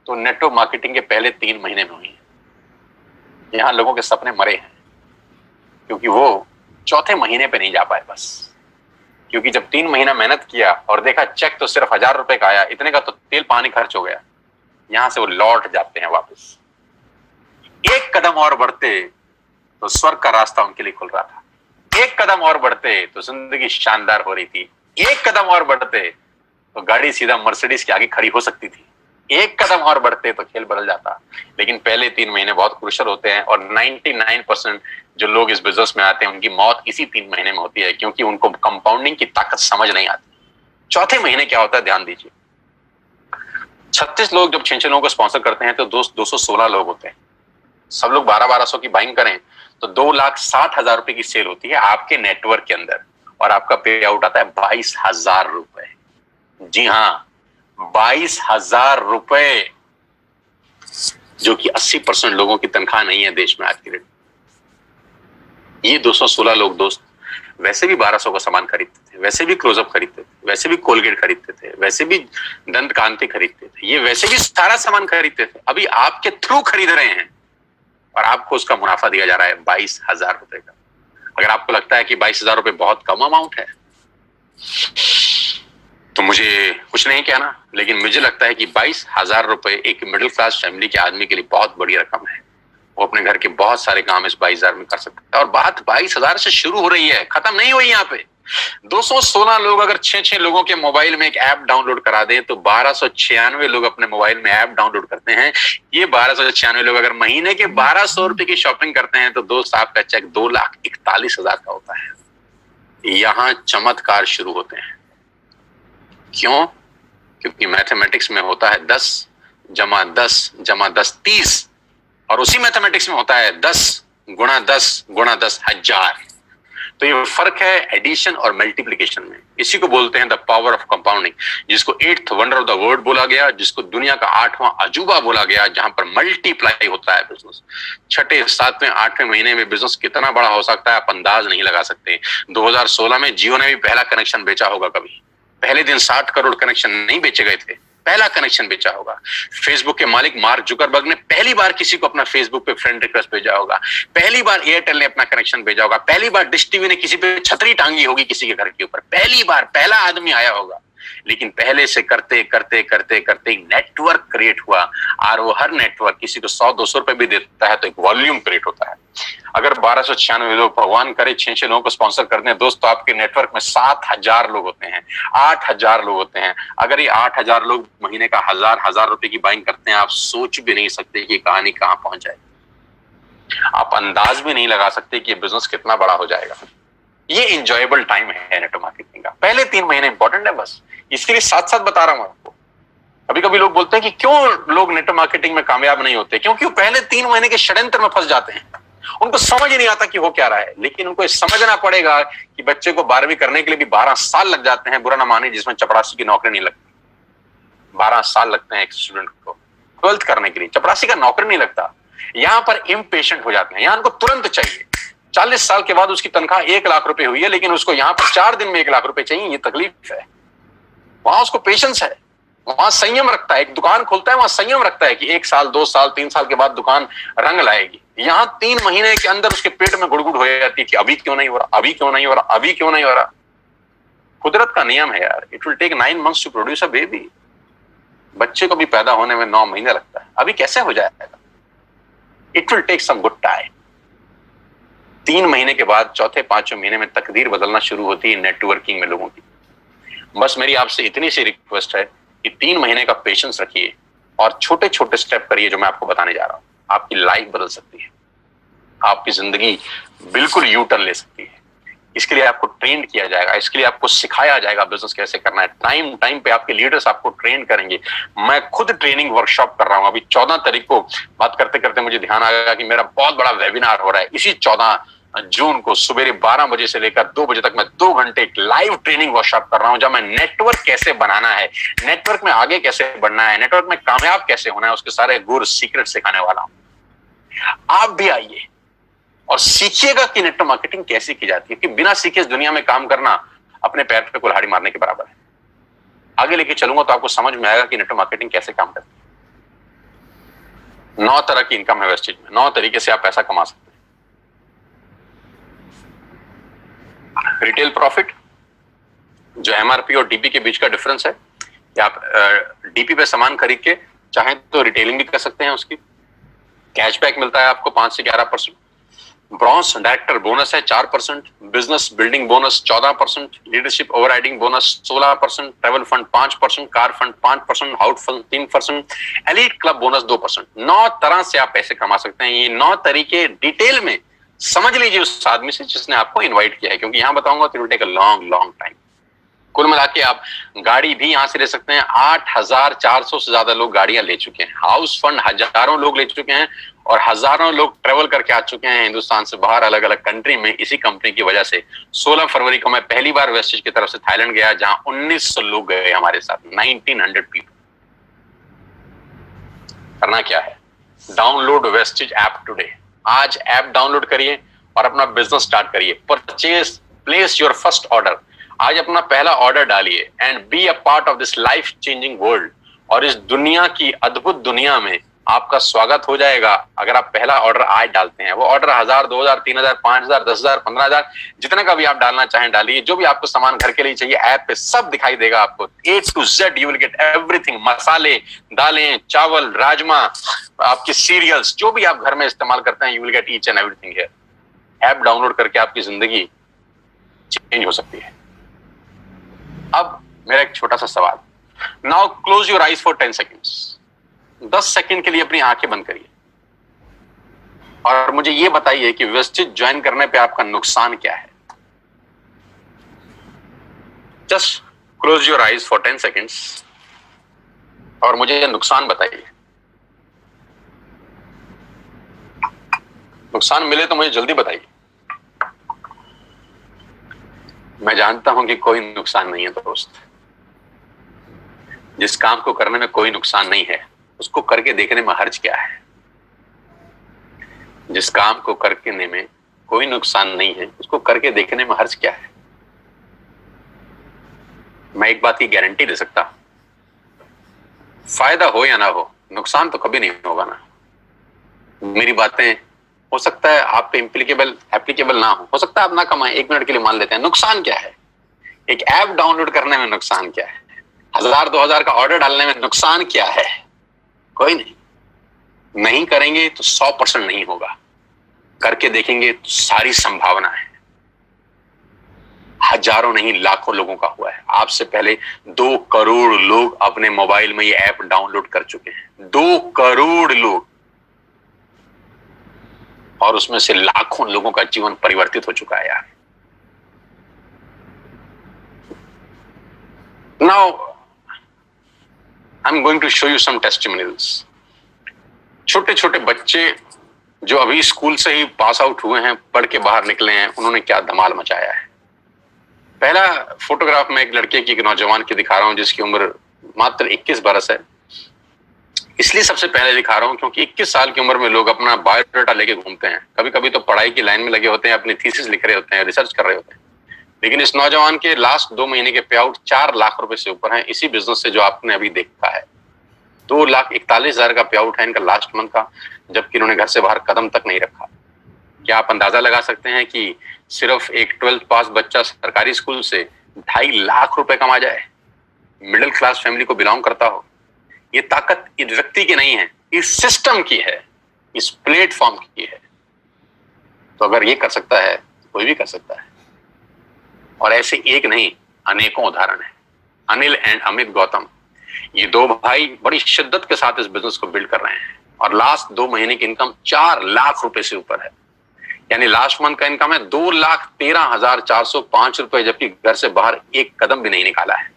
तो नेटवर्क मार्केटिंग के पहले 3 महीने में हुई है। यहां लोगों के सपने मरे हैं, क्योंकि वो चौथे महीने पे नहीं जा पाए बस। क्योंकि जब 3 महीना मेहनत किया और देखा चेक तो सिर्फ 1000 रुपए का आया, इतने का तो तेल पानी खर्च हो गया, यहां से वो लौट जाते हैं वापस। एक कदम और बढ़ते तो स्वर्ग का रास्ता उनके लिए खुल रहा था। एक कदम और बढ़ते तो जिंदगी शानदार हो रही थी। एक कदम और बढ़ते तो गाड़ी सीधा मर्सिडीज के आगे खड़ी हो सकती थी। एक कदम और बढ़ते तो खेल बदल जाता। लेकिन पहले 3 महीने बहुत क्रूशियल होते हैं, और 99% जो लोग इस बिजनेस में आते हैं उनकी मौत इसी 3 महीने में होती है, क्योंकि उनको कंपाउंडिंग की ताकत समझ नहीं आती। चौथे महीने क्या होता है, ध्यान दीजिए। 36 लोग जब 6 लोगों को स्पॉन्सर करते हैं तो 216 लोग होते हैं। सब लोग 1200 की बाइंग करें तो 2,60,000 रुपए की सेल होती है आपके नेटवर्क के अंदर, और आपका पे आउट आता है 22,000 रुपए। जी हाँ, 22,000 रुपए, जो कि 80% लोगों की तनख्वाह नहीं है देश में आज की डेट। ये 216 लोग दोस्त वैसे भी 1200 का सामान खरीदते थे, वैसे भी क्लोजअप खरीदते थे, वैसे भी कोलगेट खरीदते थे, वैसे भी दंत कांति खरीदते थे, ये वैसे भी सारा सामान खरीदते थे। अभी आपके थ्रू खरीद रहे हैं और आपको उसका मुनाफा दिया जा रहा है 22,000 रुपए का। अगर आपको लगता है कि 22,000 रुपए बहुत कम अमाउंट है, तो मुझे कुछ नहीं कहना, लेकिन मुझे लगता है कि 22,000 रुपए एक मिडिल क्लास फैमिली के आदमी के लिए बहुत बड़ी रकम है। वो अपने घर के बहुत सारे काम इस 22,000 में कर सकता है। और बात 22,000 से शुरू हो रही है, खत्म नहीं हुई यहाँ पे। 216 लोग अगर 6 लोगों के मोबाइल में एक ऐप डाउनलोड करा दें तो 1296 लोग अपने मोबाइल में ऐप डाउनलोड करते हैं। ये 1296 लोग अगर महीने के 1200 रुपए की शॉपिंग करते हैं तो दोस्त आपका चेक 2,41,000 का होता है। यहां चमत्कार शुरू होते हैं। क्यों? क्योंकि मैथमेटिक्स में होता है 10 जमा 10 जमा 10 30, और उसी मैथमेटिक्स में होता है 10 गुणा 10 गुणा 10,000। तो ये फर्क है एडिशन और मल्टीप्लिकेशन में। इसी को बोलते हैं द पावर ऑफ कंपाउंडिंग, जिसको 8th wonder of the world बोला गया, जिसको दुनिया का 8वां अजूबा बोला गया, जहां पर मल्टीप्लाई होता है बिजनेस। 6, 7, 8वें महीने में बिजनेस कितना बड़ा हो सकता है आप अंदाज नहीं लगा सकते। 2016 में जियो ने भी पहला कनेक्शन बेचा होगा। कभी पहले दिन 60 करोड़ कनेक्शन नहीं बेचे गए थे, पहला कनेक्शन बेचा होगा। फेसबुक के मालिक मार्क जुकरबर्ग ने पहली बार किसी को अपना फेसबुक पे फ्रेंड रिक्वेस्ट भेजा होगा। पहली बार एयरटेल ने अपना कनेक्शन भेजा होगा। पहली बार डिश टीवी ने किसी पे छतरी टांगी होगी किसी के घर के ऊपर। पहली बार पहला आदमी आया होगा। लेकिन पहले से करते करते करते करते नेटवर्क क्रिएट हुआ, और वो हर नेटवर्क किसी को 100-200 रुपए भी देता है तो एक वॉल्यूम क्रिएट होता है। अगर 1296 लोग, भगवान करे 6 लोगों को स्पॉन्सर कर दें दोस्त, तो आपके नेटवर्क में 7000 लोग होते हैं, 8000 लोग होते हैं। अगर ये 8000 लोग महीने का 1000 रुपए की बाइंग करते हैं, आप सोच भी नहीं सकते कि कहानी कहां पहुंच जाएगी। आप अंदाज भी नहीं लगा सकते कि ये बिजनेस कितना बड़ा हो जाएगा। ये इंजॉयबल टाइम है नेटवर्क मार्केटिंग का। पहले 3 महीने इंपॉर्टेंट है, बस इसके लिए साथ साथ बता रहा हूं आपको। कभी कभी लोग बोलते हैं कि क्यों लोग नेटवर्क मार्केटिंग में कामयाब नहीं होते, क्योंकि वो पहले 3 महीने के षड्यंत्र में फंस जाते हैं। उनको समझ ही नहीं आता कि हो क्या रहा है। लेकिन उनको समझना पड़ेगा कि बच्चे को 12वीं करने के लिए भी 12 साल लग जाते हैं, बुरा ना माने, जिसमें चपरासी की नौकरी नहीं लगती। 12 साल लगते हैं एक स्टूडेंट को 12th करने के लिए, चपरासी का नौकरी नहीं लगता। यहां पर इम्पेशेंट हो जाते हैं, यहां उनको तुरंत चाहिए। 40 साल के बाद उसकी तनख्वाह 1 लाख रुपए हुई है, लेकिन उसको यहां पर 4 दिन में 1 लाख रुपए चाहिए। ये तकलीफ है। वहां उसको पेशेंस है, वहां संयम रखता है। एक दुकान खोलता है, वहां संयम रखता है कि 1 साल 2 साल 3 साल के बाद दुकान रंग लाएगी। यहां 3 महीने के अंदर उसके पेट में गुड़गुड़ हो जाती थी, अभी क्यों नहीं हो रहा, अभी क्यों नहीं हो रहा, अभी क्यों नहीं हो रहा। कुदरत का नियम है यार, it will take 9 months to produce a baby. बच्चे को भी पैदा होने में 9 महीने लगता है, अभी कैसे हो जाएगा। It will take some good time. 3 महीने के बाद चौथे 5वें महीने में तकदीर बदलना शुरू होती है नेटवर्किंग में लोगों की। बस मेरी आपसे इतनी सी रिक्वेस्ट है कि 3 महीने का पेशेंस रखिए और छोटे छोटे स्टेप करिए, जो मैं आपको बताने जा रहा हूं। आपकी लाइफ बदल सकती है, आपकी जिंदगी बिल्कुल यू टर्न ले सकती है। इसके लिए आपको ट्रेन किया जाएगा, इसके लिए आपको सिखाया जाएगा बिजनेस कैसे करना है। टाइम टाइम पे आपके लीडर्स आपको ट्रेन करेंगे। मैं खुद ट्रेनिंग वर्कशॉप कर रहा हूं। अभी 14 तारीख को बात करते करते मुझे ध्यान आया कि मेरा बहुत बड़ा वेबिनार हो रहा है। इसी 14 जून को सुबह 12 बजे से लेकर 2 बजे तक मैं 2 घंटे एक लाइव ट्रेनिंग वर्कशॉप कर रहा हूं, जहां मैं नेटवर्क कैसे बनाना है, नेटवर्क में आगे कैसे बढ़ना है, नेटवर्क में कामयाब कैसे होना है, उसके सारे गुर सीक्रेट सिखाने वाला हूं। आप भी आइए और सीखिएगा कि नेटवर्क मार्केटिंग कैसे की जाती है, कि बिना सीखे इस दुनिया में काम करना अपने पैर पे कुल्हाड़ी मारने के बराबर है। आगे लेके चलूंगा तो आपको समझ में आएगा कि नेटवर्क मार्केटिंग कैसे काम करती है। 9 तरह की इनकम है वेस्टेज में, 9 तरीके से आप पैसा कमा सकते हैं। रिटेल प्रॉफिट, जो एमआरपी और डीपी के बीच का डिफरेंस है, कि आप डीपी पे सामान खरीद के चाहे तो रिटेलिंग भी कर सकते हैं। उसकी कैशबैक मिलता है आपको 5 से 11%। ब्रॉन्ज डायरेक्टर बोनस है 4%, business building bonus 14%, leadership overriding bonus 16%, travel fund 5%, car fund 5%, house fund 3%, elite club bonus 2%। 9 तरह से आप पैसे कमा सकते हैं। ये 9 तरीके डिटेल में समझ लीजिए उस आदमी से जिसने आपको इनवाइट किया है, क्योंकि यहां बताऊंगा तो it will take a long long time. कुल मिला के आप गाड़ी भी यहां से ले सकते हैं। 8400 से ज्यादा लोग गाड़ियां ले चुके हैं। हाउस फंड हजारों लोग ले चुके हैं और हजारों लोग ट्रेवल करके आ चुके हैं हिंदुस्तान से बाहर, अलग अलग कंट्री में, इसी कंपनी की वजह से। 16 फरवरी को मैं पहली बार वेस्टेज की तरफ से थाईलैंड गया, जहां 1900 लोग गए हमारे साथ, 1900 पीपल। करना क्या है, डाउनलोड वेस्टेज ऐप टुडे। आज ऐप डाउनलोड करिए और अपना बिजनेस स्टार्ट करिए। Purchase, place your first order. आज अपना पहला ऑर्डर डालिए and be a part of this life changing world. और इस दुनिया की अद्भुत दुनिया में आपका स्वागत हो जाएगा अगर आप पहला ऑर्डर आज डालते हैं। वो ऑर्डर 1000, 2000, 3000, 5000, 10000, 15000, जितने का भी आप डालना चाहें डालिए। जो भी आपको सामान घर के लिए चाहिए ऐप पे सब दिखाई देगा आपको, A to Z you will get everything. मसाले, दालें, चावल, राजमा, आपके सीरियल्स, जो भी आप घर में इस्तेमाल करते हैं, you will get each and everything here. App download करके आपकी जिंदगी चेंज हो सकती है। अब मेरा एक छोटा सा सवाल, now close your eyes for 10 seconds. 10 second के लिए अपनी आंखें बंद करिए और मुझे यह बताइए कि वेस्टेज ज्वाइन करने पे आपका नुकसान क्या है। Just close your eyes for 10 seconds और मुझे नुकसान बताइए। नुकसान मिले तो मुझे जल्दी बताइए। मैं जानता हूं कि कोई नुकसान नहीं है दोस्त। जिस काम को करने में कोई नुकसान नहीं है उसको करके देखने में हर्ज क्या है। जिस काम को करने में कोई नुकसान नहीं है उसको करके देखने में हर्ज क्या है। मैं एक बात की गारंटी दे सकता, फायदा हो या ना हो, नुकसान तो कभी नहीं होगा ना। मेरी बातें हो सकता है आप पे एप्लीकेबल ना हो सकता है आप ना कमाएं, 1 मिनट के लिए मान लेते हैं। नुकसान क्या है? एक ऐप डाउनलोड करने में नुकसान क्या है? 1000-2000 का ऑर्डर डालने में नुकसान क्या है? कोई नहीं। नहीं करेंगे तो 100% नहीं होगा, करके देखेंगे तो सारी संभावना है। हजारों नहीं लाखों लोगों का हुआ है। आपसे पहले 2 करोड़ लोग अपने मोबाइल में ये ऐप डाउनलोड कर चुके हैं। 2 करोड़ लोग, और उसमें से लाखों लोगों का जीवन परिवर्तित हो चुका है यार। Now I am going to show you some testimonials. छोटे छोटे बच्चे जो अभी स्कूल से ही पास आउट हुए हैं, पढ़ के बाहर निकले हैं, उन्होंने क्या धमाल मचाया है। पहला फोटोग्राफ में एक लड़के की, एक नौजवान की दिखा रहा हूं जिसकी उम्र मात्र 21 बरस है। इसलिए सबसे पहले दिखा रहा हूं क्योंकि 21 साल की उम्र में लोग अपना बायोडाटा लेके घूमते हैं। कभी कभी तो पढ़ाई की लाइन में लगे होते हैं, अपनी थीसिस लिख रहे होते हैं, रिसर्च कर रहे होते हैं। लेकिन इस नौजवान के लास्ट 2 महीने के पे आउट 4 लाख रुपए से ऊपर हैं, इसी बिजनेस से जो आपने अभी देखा है। 2,41,000 का पे आउट है इनका लास्ट मंथ का, जबकि इन्होंने घर से बाहर कदम तक नहीं रखा। क्या आप अंदाजा लगा सकते हैं कि सिर्फ एक 12th पास बच्चा सरकारी स्कूल से 2.5 लाख रुपए कमा जाए, मिडिल क्लास फैमिली को बिलोंग करता हो? ये ताकत इस व्यक्ति की नहीं है, इस सिस्टम की है, इस प्लेटफॉर्म की है। तो अगर ये कर सकता है तो कोई भी कर सकता है। और ऐसे एक नहीं, अनेकों उदाहरण है। अनिल एंड अमित गौतम, ये 2 भाई बड़ी शिद्दत के साथ इस बिजनेस को बिल्ड कर रहे हैं और लास्ट 2 महीने की इनकम 4 लाख रुपए से ऊपर है। यानी लास्ट मंथ का इनकम है 2,13,405 रुपए, जबकि घर से बाहर एक कदम भी नहीं निकाला है।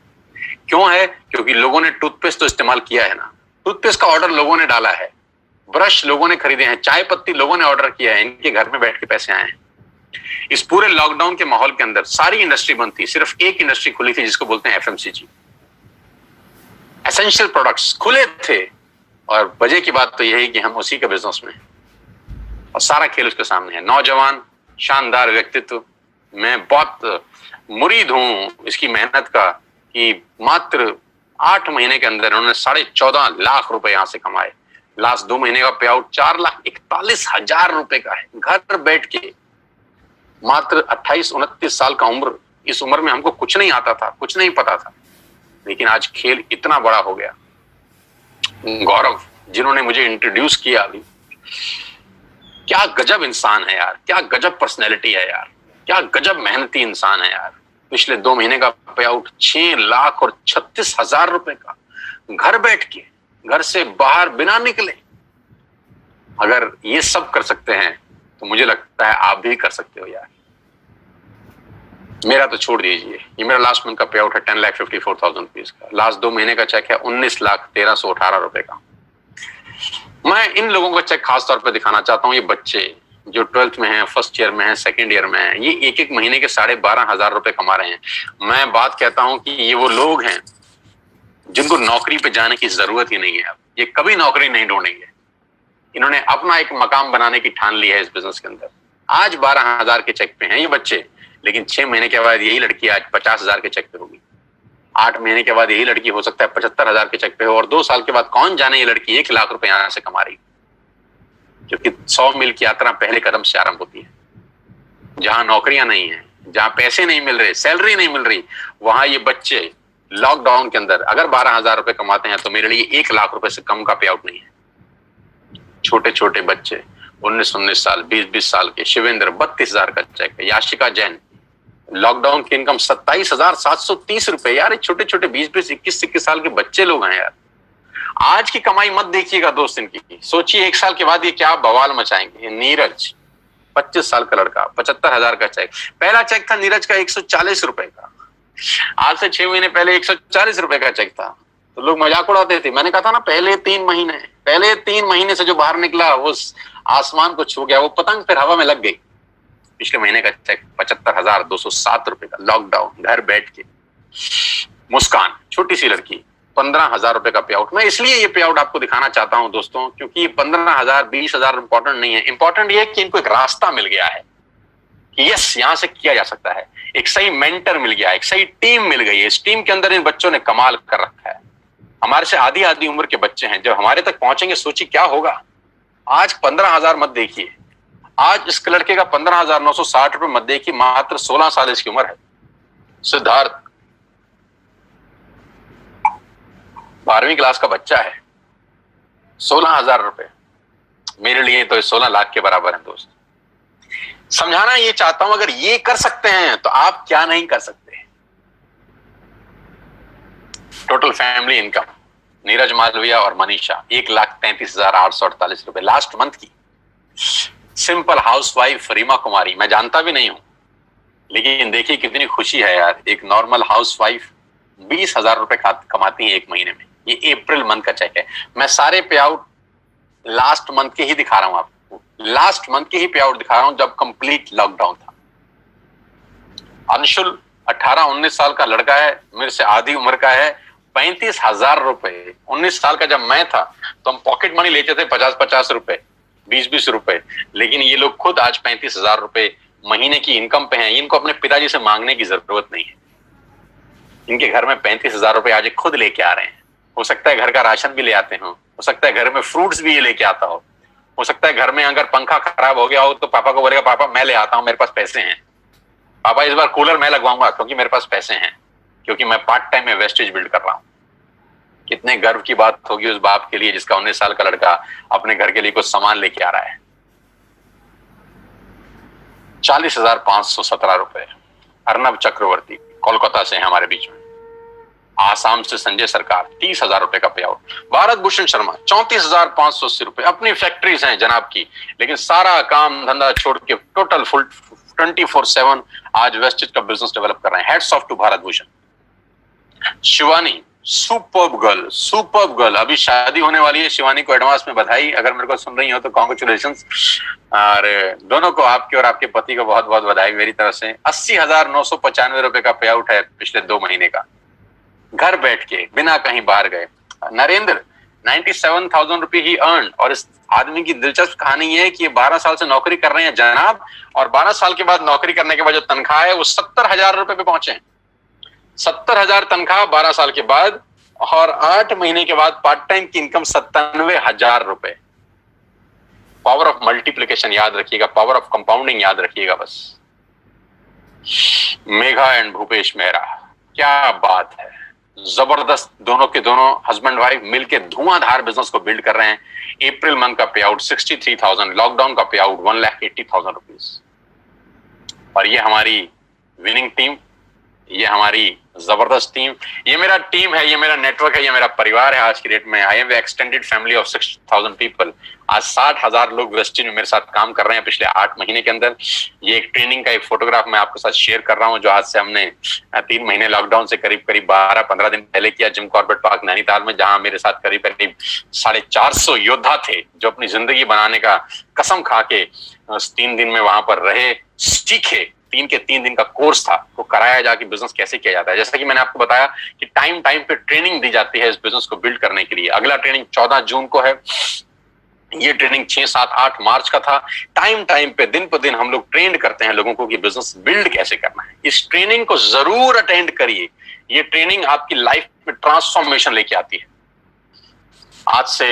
क्यों है? क्योंकि लोगों ने टूथपेस्ट तो इस्तेमाल किया है ना, टूथपेस्ट का ऑर्डर लोगों ने डाला है, ब्रश लोगों ने खरीदे हैं, चाय पत्ती लोगों ने ऑर्डर किया है, इनके घर में बैठ के पैसे आए हैं। इस पूरे लॉकडाउन के माहौल के अंदर सारी इंडस्ट्री बंद थी, सिर्फ एक इंडस्ट्री खुली थी जिसको बोलते हैं एफएमसीजी। एसेंशियल प्रोडक्ट्स खुले थे और वजह की बात तो यही कि हम उसी के बिजनेस में, और सारा खेल उसके सामने है। नौजवान, शानदार व्यक्तित्व, मैं बहुत मुरीद हूं इसकी मेहनत का कि मात्र 8 महीने के अंदर उन्होंने 14.5 लाख रुपए यहां से कमाए। लास्ट 2 महीने का पे आउट 4,41,000 रुपए का है, घर बैठ के। मात्र 28-29 साल का उम्र, इस उम्र में हमको कुछ नहीं आता था, कुछ नहीं पता था, लेकिन आज खेल इतना बड़ा हो गया। गौरव जिन्होंने मुझे इंट्रोड्यूस किया अभी, क्या गजब इंसान है यार, क्या गजब पर्सनैलिटी है यार, क्या गजब मेहनती इंसान है यार। पिछले 2 महीने का पे आउट 6,36,000 रुपए का, घर बैठ के, घर से बाहर बिना निकले। अगर ये सब कर सकते हैं तो मुझे लगता है आप भी कर सकते हो यार। मेरा तो छोड़ दीजिए, ये मेरा लास्ट मंथ का पे आउट है 10,54,000 रुपीज का। लास्ट 2 महीने का चेक है 19,1318 रुपए का। मैं इन लोगों का चेक खास तौर पर दिखाना चाहता हूँ। ये बच्चे जो 12th में हैं, फर्स्ट ईयर में हैं, सेकंड ईयर में हैं, ये एक महीने के 12,500 रुपए कमा रहे हैं। मैं बात कहता हूं कि ये वो लोग हैं जिनको नौकरी पे जाने की जरूरत ही नहीं है। अब ये कभी नौकरी नहीं ढूंढेंगे। इन्होंने अपना एक मकाम बनाने की ठान ली है इस बिजनेस के अंदर। आज 12,000 के चेक पे हैं ये बच्चे, लेकिन 6 महीने के बाद यही लड़की आज 50,000 के चेक पे होगी। 8 महीने के बाद यही लड़की हो सकता है 75,000 के चेक पे हो, और 2 साल के बाद कौन जाने ये लड़की 1 लाख रुपए यहां से कमा रही, क्योंकि 100 मील की यात्रा पहले कदम से आरंभ होती है। जहां नौकरियां नहीं है, जहां पैसे नहीं मिल रहे, सैलरी नहीं मिल रही, वहां ये बच्चे लॉकडाउन के अंदर अगर 12,000 रुपए कमाते हैं तो मेरे लिए 1 लाख रुपए से कम का पे आउट नहीं है। छोटे छोटे बच्चे 19-19 साल, 20-20 साल के, शिवेंद्र 32,000 का चेक है, याशिका जैन लॉकडाउन की इनकम 27,730 रुपए। यार छोटे छोटे 20-20, 21-21 साल के बच्चे लोग हैं यार। आज की कमाई मत देखिएगा दोस्त इनकी, सोचिए 1 साल के बाद ये क्या बवाल मचाएंगे। नीरज 25 साल का लड़का, 75,000 का चेक। पहला चेक था नीरज का 140 रुपए का, आज से 6 महीने पहले 140 रुपए का चेक था। तो लोग मजाक उड़ाते थे। मैंने कहा था ना, पहले 3 महीने से जो बाहर निकला वो आसमान को छू गया, वो पतंग फिर हवा में लग गई। पिछले महीने का चेक 75,207 रुपए का, लॉकडाउन, घर बैठ के। मुस्कान छोटी सी लड़की 15,000 रुपए का पे आउट। मैं इसलिए ये पे आउट आपको दिखाना चाहता हूं दोस्तों, क्योंकि 15,000 20,000 इंपॉर्टेंट नहीं है। इंपॉर्टेंट ये है कि इनको एक रास्ता मिल गया है कि यस, यहां से किया जा सकता है। एक सही मेंटर मिल गया, एक सही टीम मिल गई है। इस टीम के अंदर इन बच्चों ने कमाल कर रखा है। हमारे से आधी उम्र के बच्चे हैं, जब हमारे तक पहुंचेंगे सोचिए क्या होगा। आज 15,000 मत देखिए, आज इस लड़के का 15,960 रुपए मत देखिए, मात्र 16 साल इसकी उम्र है। सिद्धार्थ 12वीं क्लास का बच्चा है, 16,000 रुपए मेरे लिए तो 16 लाख के बराबर है दोस्त। समझाना ये चाहता हूं, अगर ये कर सकते हैं तो आप क्या नहीं कर सकते। Total family income Neeraj Malviya और मनीषा 1,33,848 रुपए लास्ट मंथ की। सिंपल हाउसवाइफ रीमा कुमारी, मैं जानता भी नहीं हूं, लेकिन देखिए कितनी खुशी है यार, एक नॉर्मल हाउसवाइफ 20,000 रुपए कमाती है एक महीने में। ये अप्रैल मंथ का चेक है। मैं सारे पे आउट लास्ट मंथ के ही दिखा रहा हूं आपको, लास्ट मंथ के ही पे आउट दिखा रहा हूं जब कंप्लीट लॉकडाउन था। अंशुल 18-19 साल का लड़का है, मेरे से आधी उम्र का है, 35,000 रुपए। 19 साल का जब मैं था तो हम पॉकेट मनी लेते थे 50-50 रुपए, 20-20 रुपए, लेकिन ये लोग खुद आज 35,000 रुपए महीने की इनकम पे हैं। इनको अपने पिताजी से मांगने की जरूरत नहीं है। इनके घर में 35,000 रुपए आज खुद लेके आ रहे हैं। हो सकता है घर का राशन भी ले आते हो सकता है घर में फ्रूट्स भी ये लेके आता हो सकता है घर में अगर पंखा खराब हो गया हो तो पापा को बोलेगा पापा मैं ले आता हूं, मेरे पास पैसे हैं, पापा इस बार कूलर मैं लगवाऊंगा क्योंकि मेरे पास पैसे हैं, क्योंकि मैं पार्ट टाइम में वेस्टेज बिल्ड कर रहा हूं। कितने गर्व की बात होगी उस बाप के लिए जिसका 19 साल का लड़का अपने घर के लिए कुछ सामान लेके आ रहा है। 40,517 रुपए। अर्नब चक्रवर्ती कोलकाता से है हमारे बीच में। आसाम से संजय सरकार 30,000 रुपए का पे आउट। भारत भूषण शर्मा 34,580 रुपए। अपनी फैक्ट्रीज हैं जनाब की, लेकिन सारा काम धंधा छोड़ के टोटल फुल 24/7 आज वेस्टेज का बिजनेस डेवलप कर रहे हैं। Heads off to Bharat Bhushan. Shivani superb girl, अभी शादी होने वाली है। शिवानी को एडवांस में बधाई, अगर मेरे को सुन रही हो तो कांग्रेचुलेशंस। और दोनों को, आपके और आपके पति को बहुत बहुत बधाई मेरी तरफ से। 80,995 रुपए का पे आउट है पिछले 2 महीने का, घर बैठ के बिना कहीं बाहर गए। नरेंद्र 97,000 रुपए ही अर्न। और इस आदमी की दिलचस्प कहानी ये है कि ये 12 साल से नौकरी कर रहे हैं जनाब, और 12 साल के बाद नौकरी करने के बाद जो तनख्वाह है वो 70,000 रुपए पे पहुंचे हैं। 70,000 तनख्वाह 12 साल के बाद, और 8 महीने के बाद पार्ट टाइम की इनकम 97,000 रुपए। पावर ऑफ मल्टीप्लिकेशन याद रखिएगा, पावर ऑफ कंपाउंडिंग याद रखिएगा बस। मेघा एंड भूपेश मेहरा, क्या बात है, जबरदस्त। दोनों के दोनों हस्बैंड वाइफ मिलके धुआंधार बिजनेस को बिल्ड कर रहे हैं। अप्रैल मंथ का पे आउट 63,000, लॉकडाउन का पे आउट 1,80,000 रुपीज। और ये हमारी विनिंग टीम, ये हमारी जबरदस्त टीम, ये मेरा टीम है, ये मेरा नेटवर्क है, ये मेरा परिवार है आज की डेट में। I am extended family of 6,000 people. आज 60,000 लोग वेस्टिन में मेरे साथ काम कर रहे हैं पिछले 8 महीने के अंदर। ये एक ट्रेनिंग का एक फोटोग्राफ मैं आपके साथ शेयर कर रहा हूं, जो आज से हमने 3 महीने लॉकडाउन से करीब 12-15 दिन पहले किया जिम कॉर्बेट पार्क नैनीताल में, जहां मेरे साथ करीब 450 योद्धा थे जो अपनी जिंदगी बनाने का कसम खा के 3 दिन में वहां पर रहे, सीखे। 3 के 3 दिन का कोर्स था, वो कराया जाके बिजनेस कैसे किया जाता है। जैसा कि मैंने आपको बताया कि टाइम पे ट्रेनिंग दी जाती है इस बिजनेस को बिल्ड करने के लिए। अगला ट्रेनिंग 14 जून को है, ये ट्रेनिंग 6, 7, 8 मार्च का था। टाइम पे दिन पर दिन हम लोग ट्रेंड करते हैं लोगों को कि बिजनेस बिल्ड कैसे करना है। इस ट्रेनिंग को जरूर अटेंड करिए, ये ट्रेनिंग आपकी लाइफ में ट्रांसफॉर्मेशन लेके आती है। आज से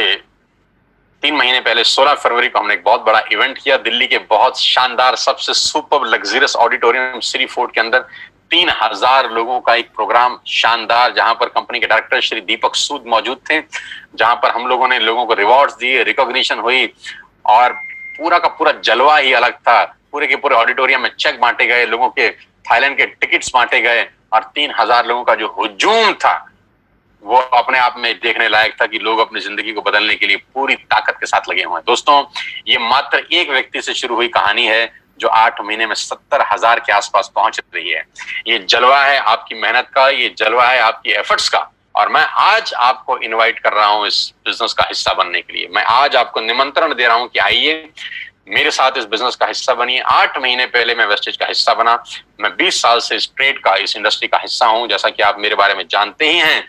3 महीने पहले 16 फरवरी को हमने एक बहुत बड़ा इवेंट किया दिल्ली के बहुत शानदार सबसे super luxurious auditorium Shri fort के अंदर। 3,000 लोगों का एक प्रोग्राम शानदार, जहां पर कंपनी के डायरेक्टर श्री दीपक सूद मौजूद थे, जहां पर हम लोगों ने लोगों को रिवॉर्ड्स दिए, रिकॉग्निशन हुई, और पूरा का पूरा जलवा ही अलग था। पूरे के पूरे ऑडिटोरियम में चेक बांटे गए, लोगों के थाईलैंड के टिकट्स बांटे गए, और 3,000 लोगों का जो हुजूम था वो अपने आप में देखने लायक था कि लोग अपनी जिंदगी को बदलने के लिए पूरी ताकत के साथ लगे हुए हैं। दोस्तों, ये मात्र एक व्यक्ति से शुरू हुई कहानी है जो 8 महीने में 70,000 के आसपास पहुंच रही है। ये जलवा है आपकी मेहनत का, ये जलवा है आपकी एफर्ट्स का, और मैं आज आपको इनवाइट कर रहा हूं इस बिजनेस का हिस्सा बनने के लिए। मैं आज आपको निमंत्रण दे रहा हूं कि आइए मेरे साथ इस बिजनेस का हिस्सा बनिए। 8 महीने पहले मैं वेस्टेज का हिस्सा बना। मैं 20 साल से इस ट्रेड का, इस इंडस्ट्री का हिस्सा हूं। जैसा कि आप मेरे बारे में जानते ही हैं,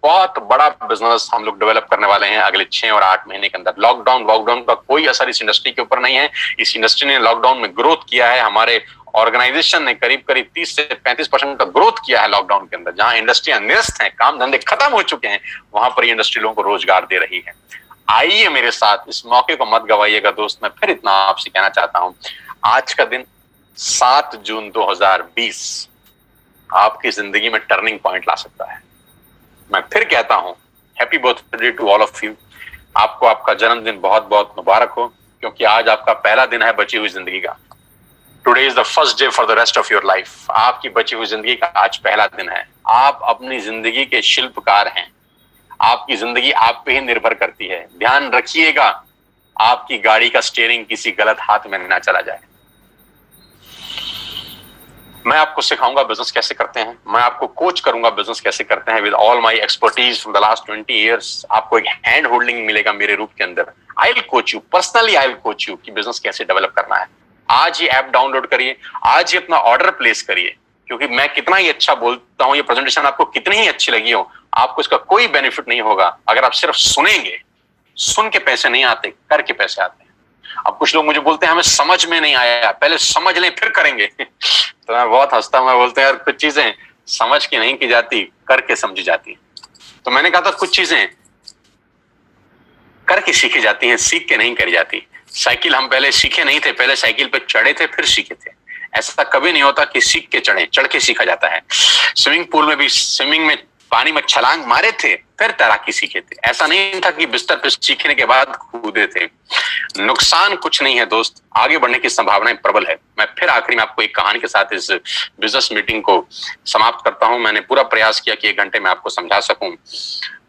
बहुत बड़ा बिजनेस हम लोग डेवलप करने वाले हैं अगले 6 और 8 महीने के अंदर। लॉकडाउन का कोई असर इस इंडस्ट्री के ऊपर नहीं है। इस इंडस्ट्री ने लॉकडाउन में ग्रोथ किया है। हमारे ऑर्गेनाइजेशन ने करीब 30 से 35% का ग्रोथ किया है लॉकडाउन के अंदर। जहां इंडस्ट्रियां निरस्त हैं, काम धंधे खत्म हो चुके हैं, वहां पर ये इंडस्ट्री लोगों को रोजगार दे रही है। आइए मेरे साथ, इस मौके को मत गवाइएगा दोस्त। मैं फिर इतना आपसे कहना चाहता हूं, आज का दिन 7 जून 2020 आपकी जिंदगी में टर्निंग पॉइंट ला सकता है। मैं फिर कहता हूं, happy birthday to all of you. आपको आपका जन्मदिन बहुत बहुत मुबारक हो, क्योंकि आज आपका पहला दिन है बची हुई जिंदगी का। Today is the first day for the rest of your life. आपकी बची हुई जिंदगी का आज पहला दिन है। आप अपनी जिंदगी के शिल्पकार हैं। आपकी जिंदगी आप पे ही निर्भर करती है। ध्यान रखिएगा, आपकी गाड़ी का स्टीयरिंग किसी गलत हाथ में ना चला जाए। मैं आपको सिखाऊंगा बिजनेस कैसे करते हैं, मैं आपको कोच करूंगा बिजनेस कैसे करते हैं with all my expertise from the last 20 years. आपको एक हैंड होल्डिंग मिलेगा मेरे रूप के अंदर। I will coach you personally, I will coach you कि बिजनेस कैसे डेवलप करना है। आज ही ऐप डाउनलोड करिए, आज ही अपना ऑर्डर प्लेस करिए, क्योंकि मैं कितना ही अच्छा बोलता हूं, ये प्रेजेंटेशन आपको कितनी ही अच्छी लगी हो, आपको इसका कोई बेनिफिट नहीं होगा अगर आप सिर्फ सुनेंगे। सुन के पैसे नहीं आते, करके पैसे आते हैं। अब कुछ लोग मुझे बोलते हैं हमें समझ में नहीं आया, पहले समझ लें फिर करेंगे। तो मैं बहुत हंसता हूं, मैं बोलते हैं यार कुछ चीजें समझ के नहीं की जाती, करके समझी जाती। तो मैंने कहा था कुछ चीजें करके सीखी जाती हैं, सीख के नहीं करी जाती। साइकिल हम पहले सीखे नहीं थे, पहले साइकिल पे चढ़े थे फिर सीखे थे। ऐसा कभी नहीं होता कि सीख के चढ़े, चढ़ के सीखा जाता है। स्विमिंग पूल में भी स्विमिंग में पानी में छलांग मारे थे फिर तैराकी सीखे थे। ऐसा नहीं था कि बिस्तर पे सीखने के बाद कूदे थे। नुकसान कुछ नहीं है दोस्त, आगे बढ़ने की संभावनाएं प्रबल है। मैं फिर आखिरी में आपको एक कहानी के साथ इस बिजनेस मीटिंग को समाप्त करता हूं। मैंने पूरा प्रयास किया कि 1 घंटे में आपको समझा सकूं,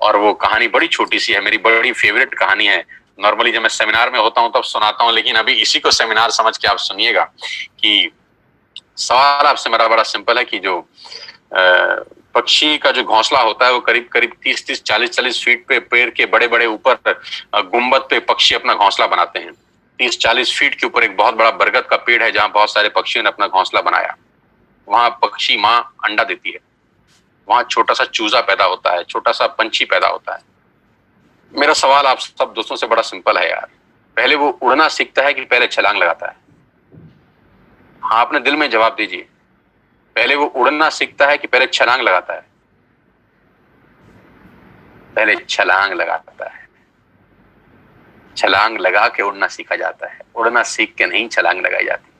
और वो कहानी बड़ी छोटी सी है, मेरी बड़ी फेवरेट कहानी है। नॉर्मली जब मैं सेमिनार में होता हूं तब सुनाता हूं, लेकिन अभी इसी को सेमिनार समझ के आप सुनिएगा। कि सवाल आपसे मेरा बड़ा सिंपल है कि जो पक्षी का जो घोंसला होता है वो करीब करीब 30-30, 40-40 फीट पे पेड़ के बड़े बड़े ऊपर गुंबद पे पक्षी अपना घोंसला बनाते हैं। 30-40 फीट के ऊपर एक बहुत बड़ा बरगद का पेड़ है जहां बहुत सारे पक्षियों ने अपना घोंसला बनाया। वहां पक्षी माँ अंडा देती है, वहां छोटा सा चूजा पैदा होता है, छोटा सा पंछी पैदा होता है। मेरा सवाल आप सब दोस्तों से बड़ा सिंपल है यार, पहले वो उड़ना सीखता है कि पहले छलांग लगाता है? हाँ, अपने दिल में जवाब दीजिए, पहले वो उड़ना सीखता है कि पहले छलांग लगाता है? पहले छलांग लगाता है। छलांग लगा के उड़ना सीखा जाता है, उड़ना सीख के नहीं छलांग लगाई जाती।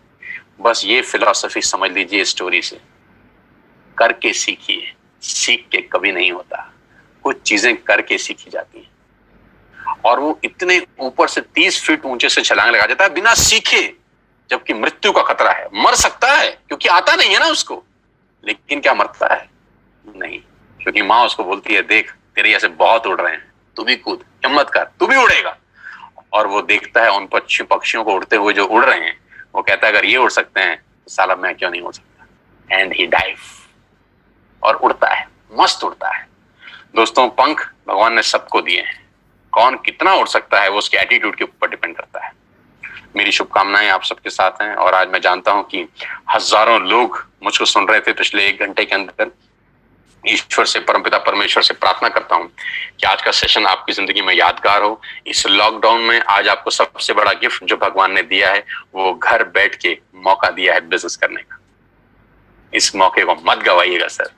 बस ये फिलॉसफी समझ लीजिए स्टोरी से। करके सीखिए, सीख के कभी नहीं होता। कुछ चीजें करके सीखी जाती हैं। और वो इतने ऊपर से 30 फीट ऊंचे से छलांग लगा जाता है बिना सीखे, जबकि मृत्यु का खतरा है। मर सकता है क्योंकि आता नहीं है ना उसको, लेकिन क्या मरता है? नहीं, क्योंकि माँ उसको बोलती है देख तेरे जैसे बहुत उड़ रहे हैं, तू भी कूद, हिम्मत कर, तू भी उड़ेगा। और वो देखता है उन पक्षियों को उड़ते हुए जो उड़ रहे हैं, वो कहता है अगर ये उड़ सकते हैं तो साला मैं क्यों नहीं उड़ सकता। एंड ही डाइव, और उड़ता है, मस्त उड़ता है। दोस्तों, पंख भगवान ने सबको दिए हैं, कौन कितना उड़ सकता है वो उसके एटीट्यूड के ऊपर डिपेंड करता है। मेरी शुभकामनाएं आप सबके साथ हैं। और आज मैं जानता हूं कि हजारों लोग मुझको सुन रहे थे पिछले 1 घंटे के अंदर। ईश्वर से, परमपिता परमेश्वर से प्रार्थना करता हूं कि आज का सेशन आपकी जिंदगी में यादगार हो। इस लॉकडाउन में आज आपको सबसे बड़ा गिफ्ट जो भगवान ने दिया है, वो घर बैठ के मौका दिया है बिजनेस करने का। इस मौके को मत गवाइएगा सर,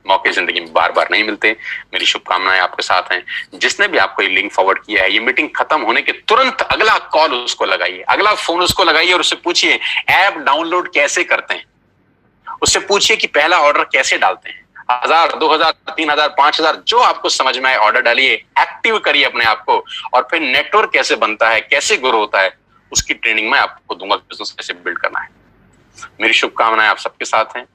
मौके जिंदगी में बार बार नहीं मिलते। मेरी शुभकामनाएं आपके साथ हैं। जिसने भी आपको ये लिंक फॉरवर्ड किया है, ये मीटिंग खत्म होने के तुरंत अगला कॉल उसको लगाइए, अगला फोन उसको लगाइए और उससे पूछिए ऐप डाउनलोड कैसे करते हैं। उससे पूछिए कि पहला ऑर्डर कैसे डालते हैं। 1000, 2000, 3000, 5000 जो आपको समझ में आए ऑर्डर डालिए, एक्टिव करिए अपने आप को, और फिर नेटवर्क कैसे बनता है, कैसे ग्रो होता है, उसकी ट्रेनिंग मैं आपको दूंगा, बिजनेस कैसे बिल्ड करना है। मेरी शुभकामनाएं आप सबके साथ हैं।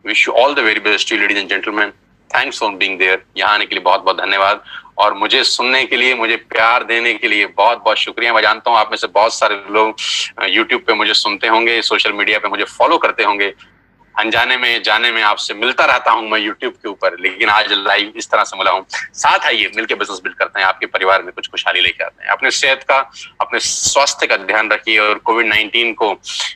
Wish you all the very best ladies and gentleman. Thanks for being there. यहाँ आने के लिए बहुत बहुत धन्यवाद, और मुझे सुनने के लिए, मुझे प्यार देने के लिए बहुत बहुत शुक्रिया। मैं जानता हूँ आप में से बहुत सारे लोग यूट्यूब पे मुझे सुनते होंगे, सोशल मीडिया पे मुझे फॉलो करते होंगे। अनजाने में जाने में आपसे मिलता रहता हूं मैं यूट्यूब के ऊपर, लेकिन आज लाइव इस तरह से मिला हूं। साथ आइए मिलकर बिजनेस बिल्ड करते हैं, आपके परिवार में कुछ खुशहाली लेके आते हैं। अपने सेहत का, अपने स्वास्थ्य का ध्यान रखिए, और कोविड-19 को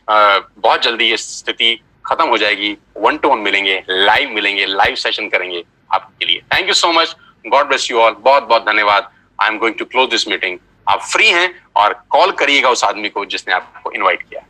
बहुत जल्दी ये स्थिति खत्म हो जाएगी। 1-to-1 मिलेंगे, लाइव सेशन करेंगे आपके लिए। Thank you so much, God bless you all. बहुत बहुत धन्यवाद। I am going to close this meeting. आप फ्री हैं और कॉल करिएगा उस आदमी को जिसने आपको इन्वाइट किया।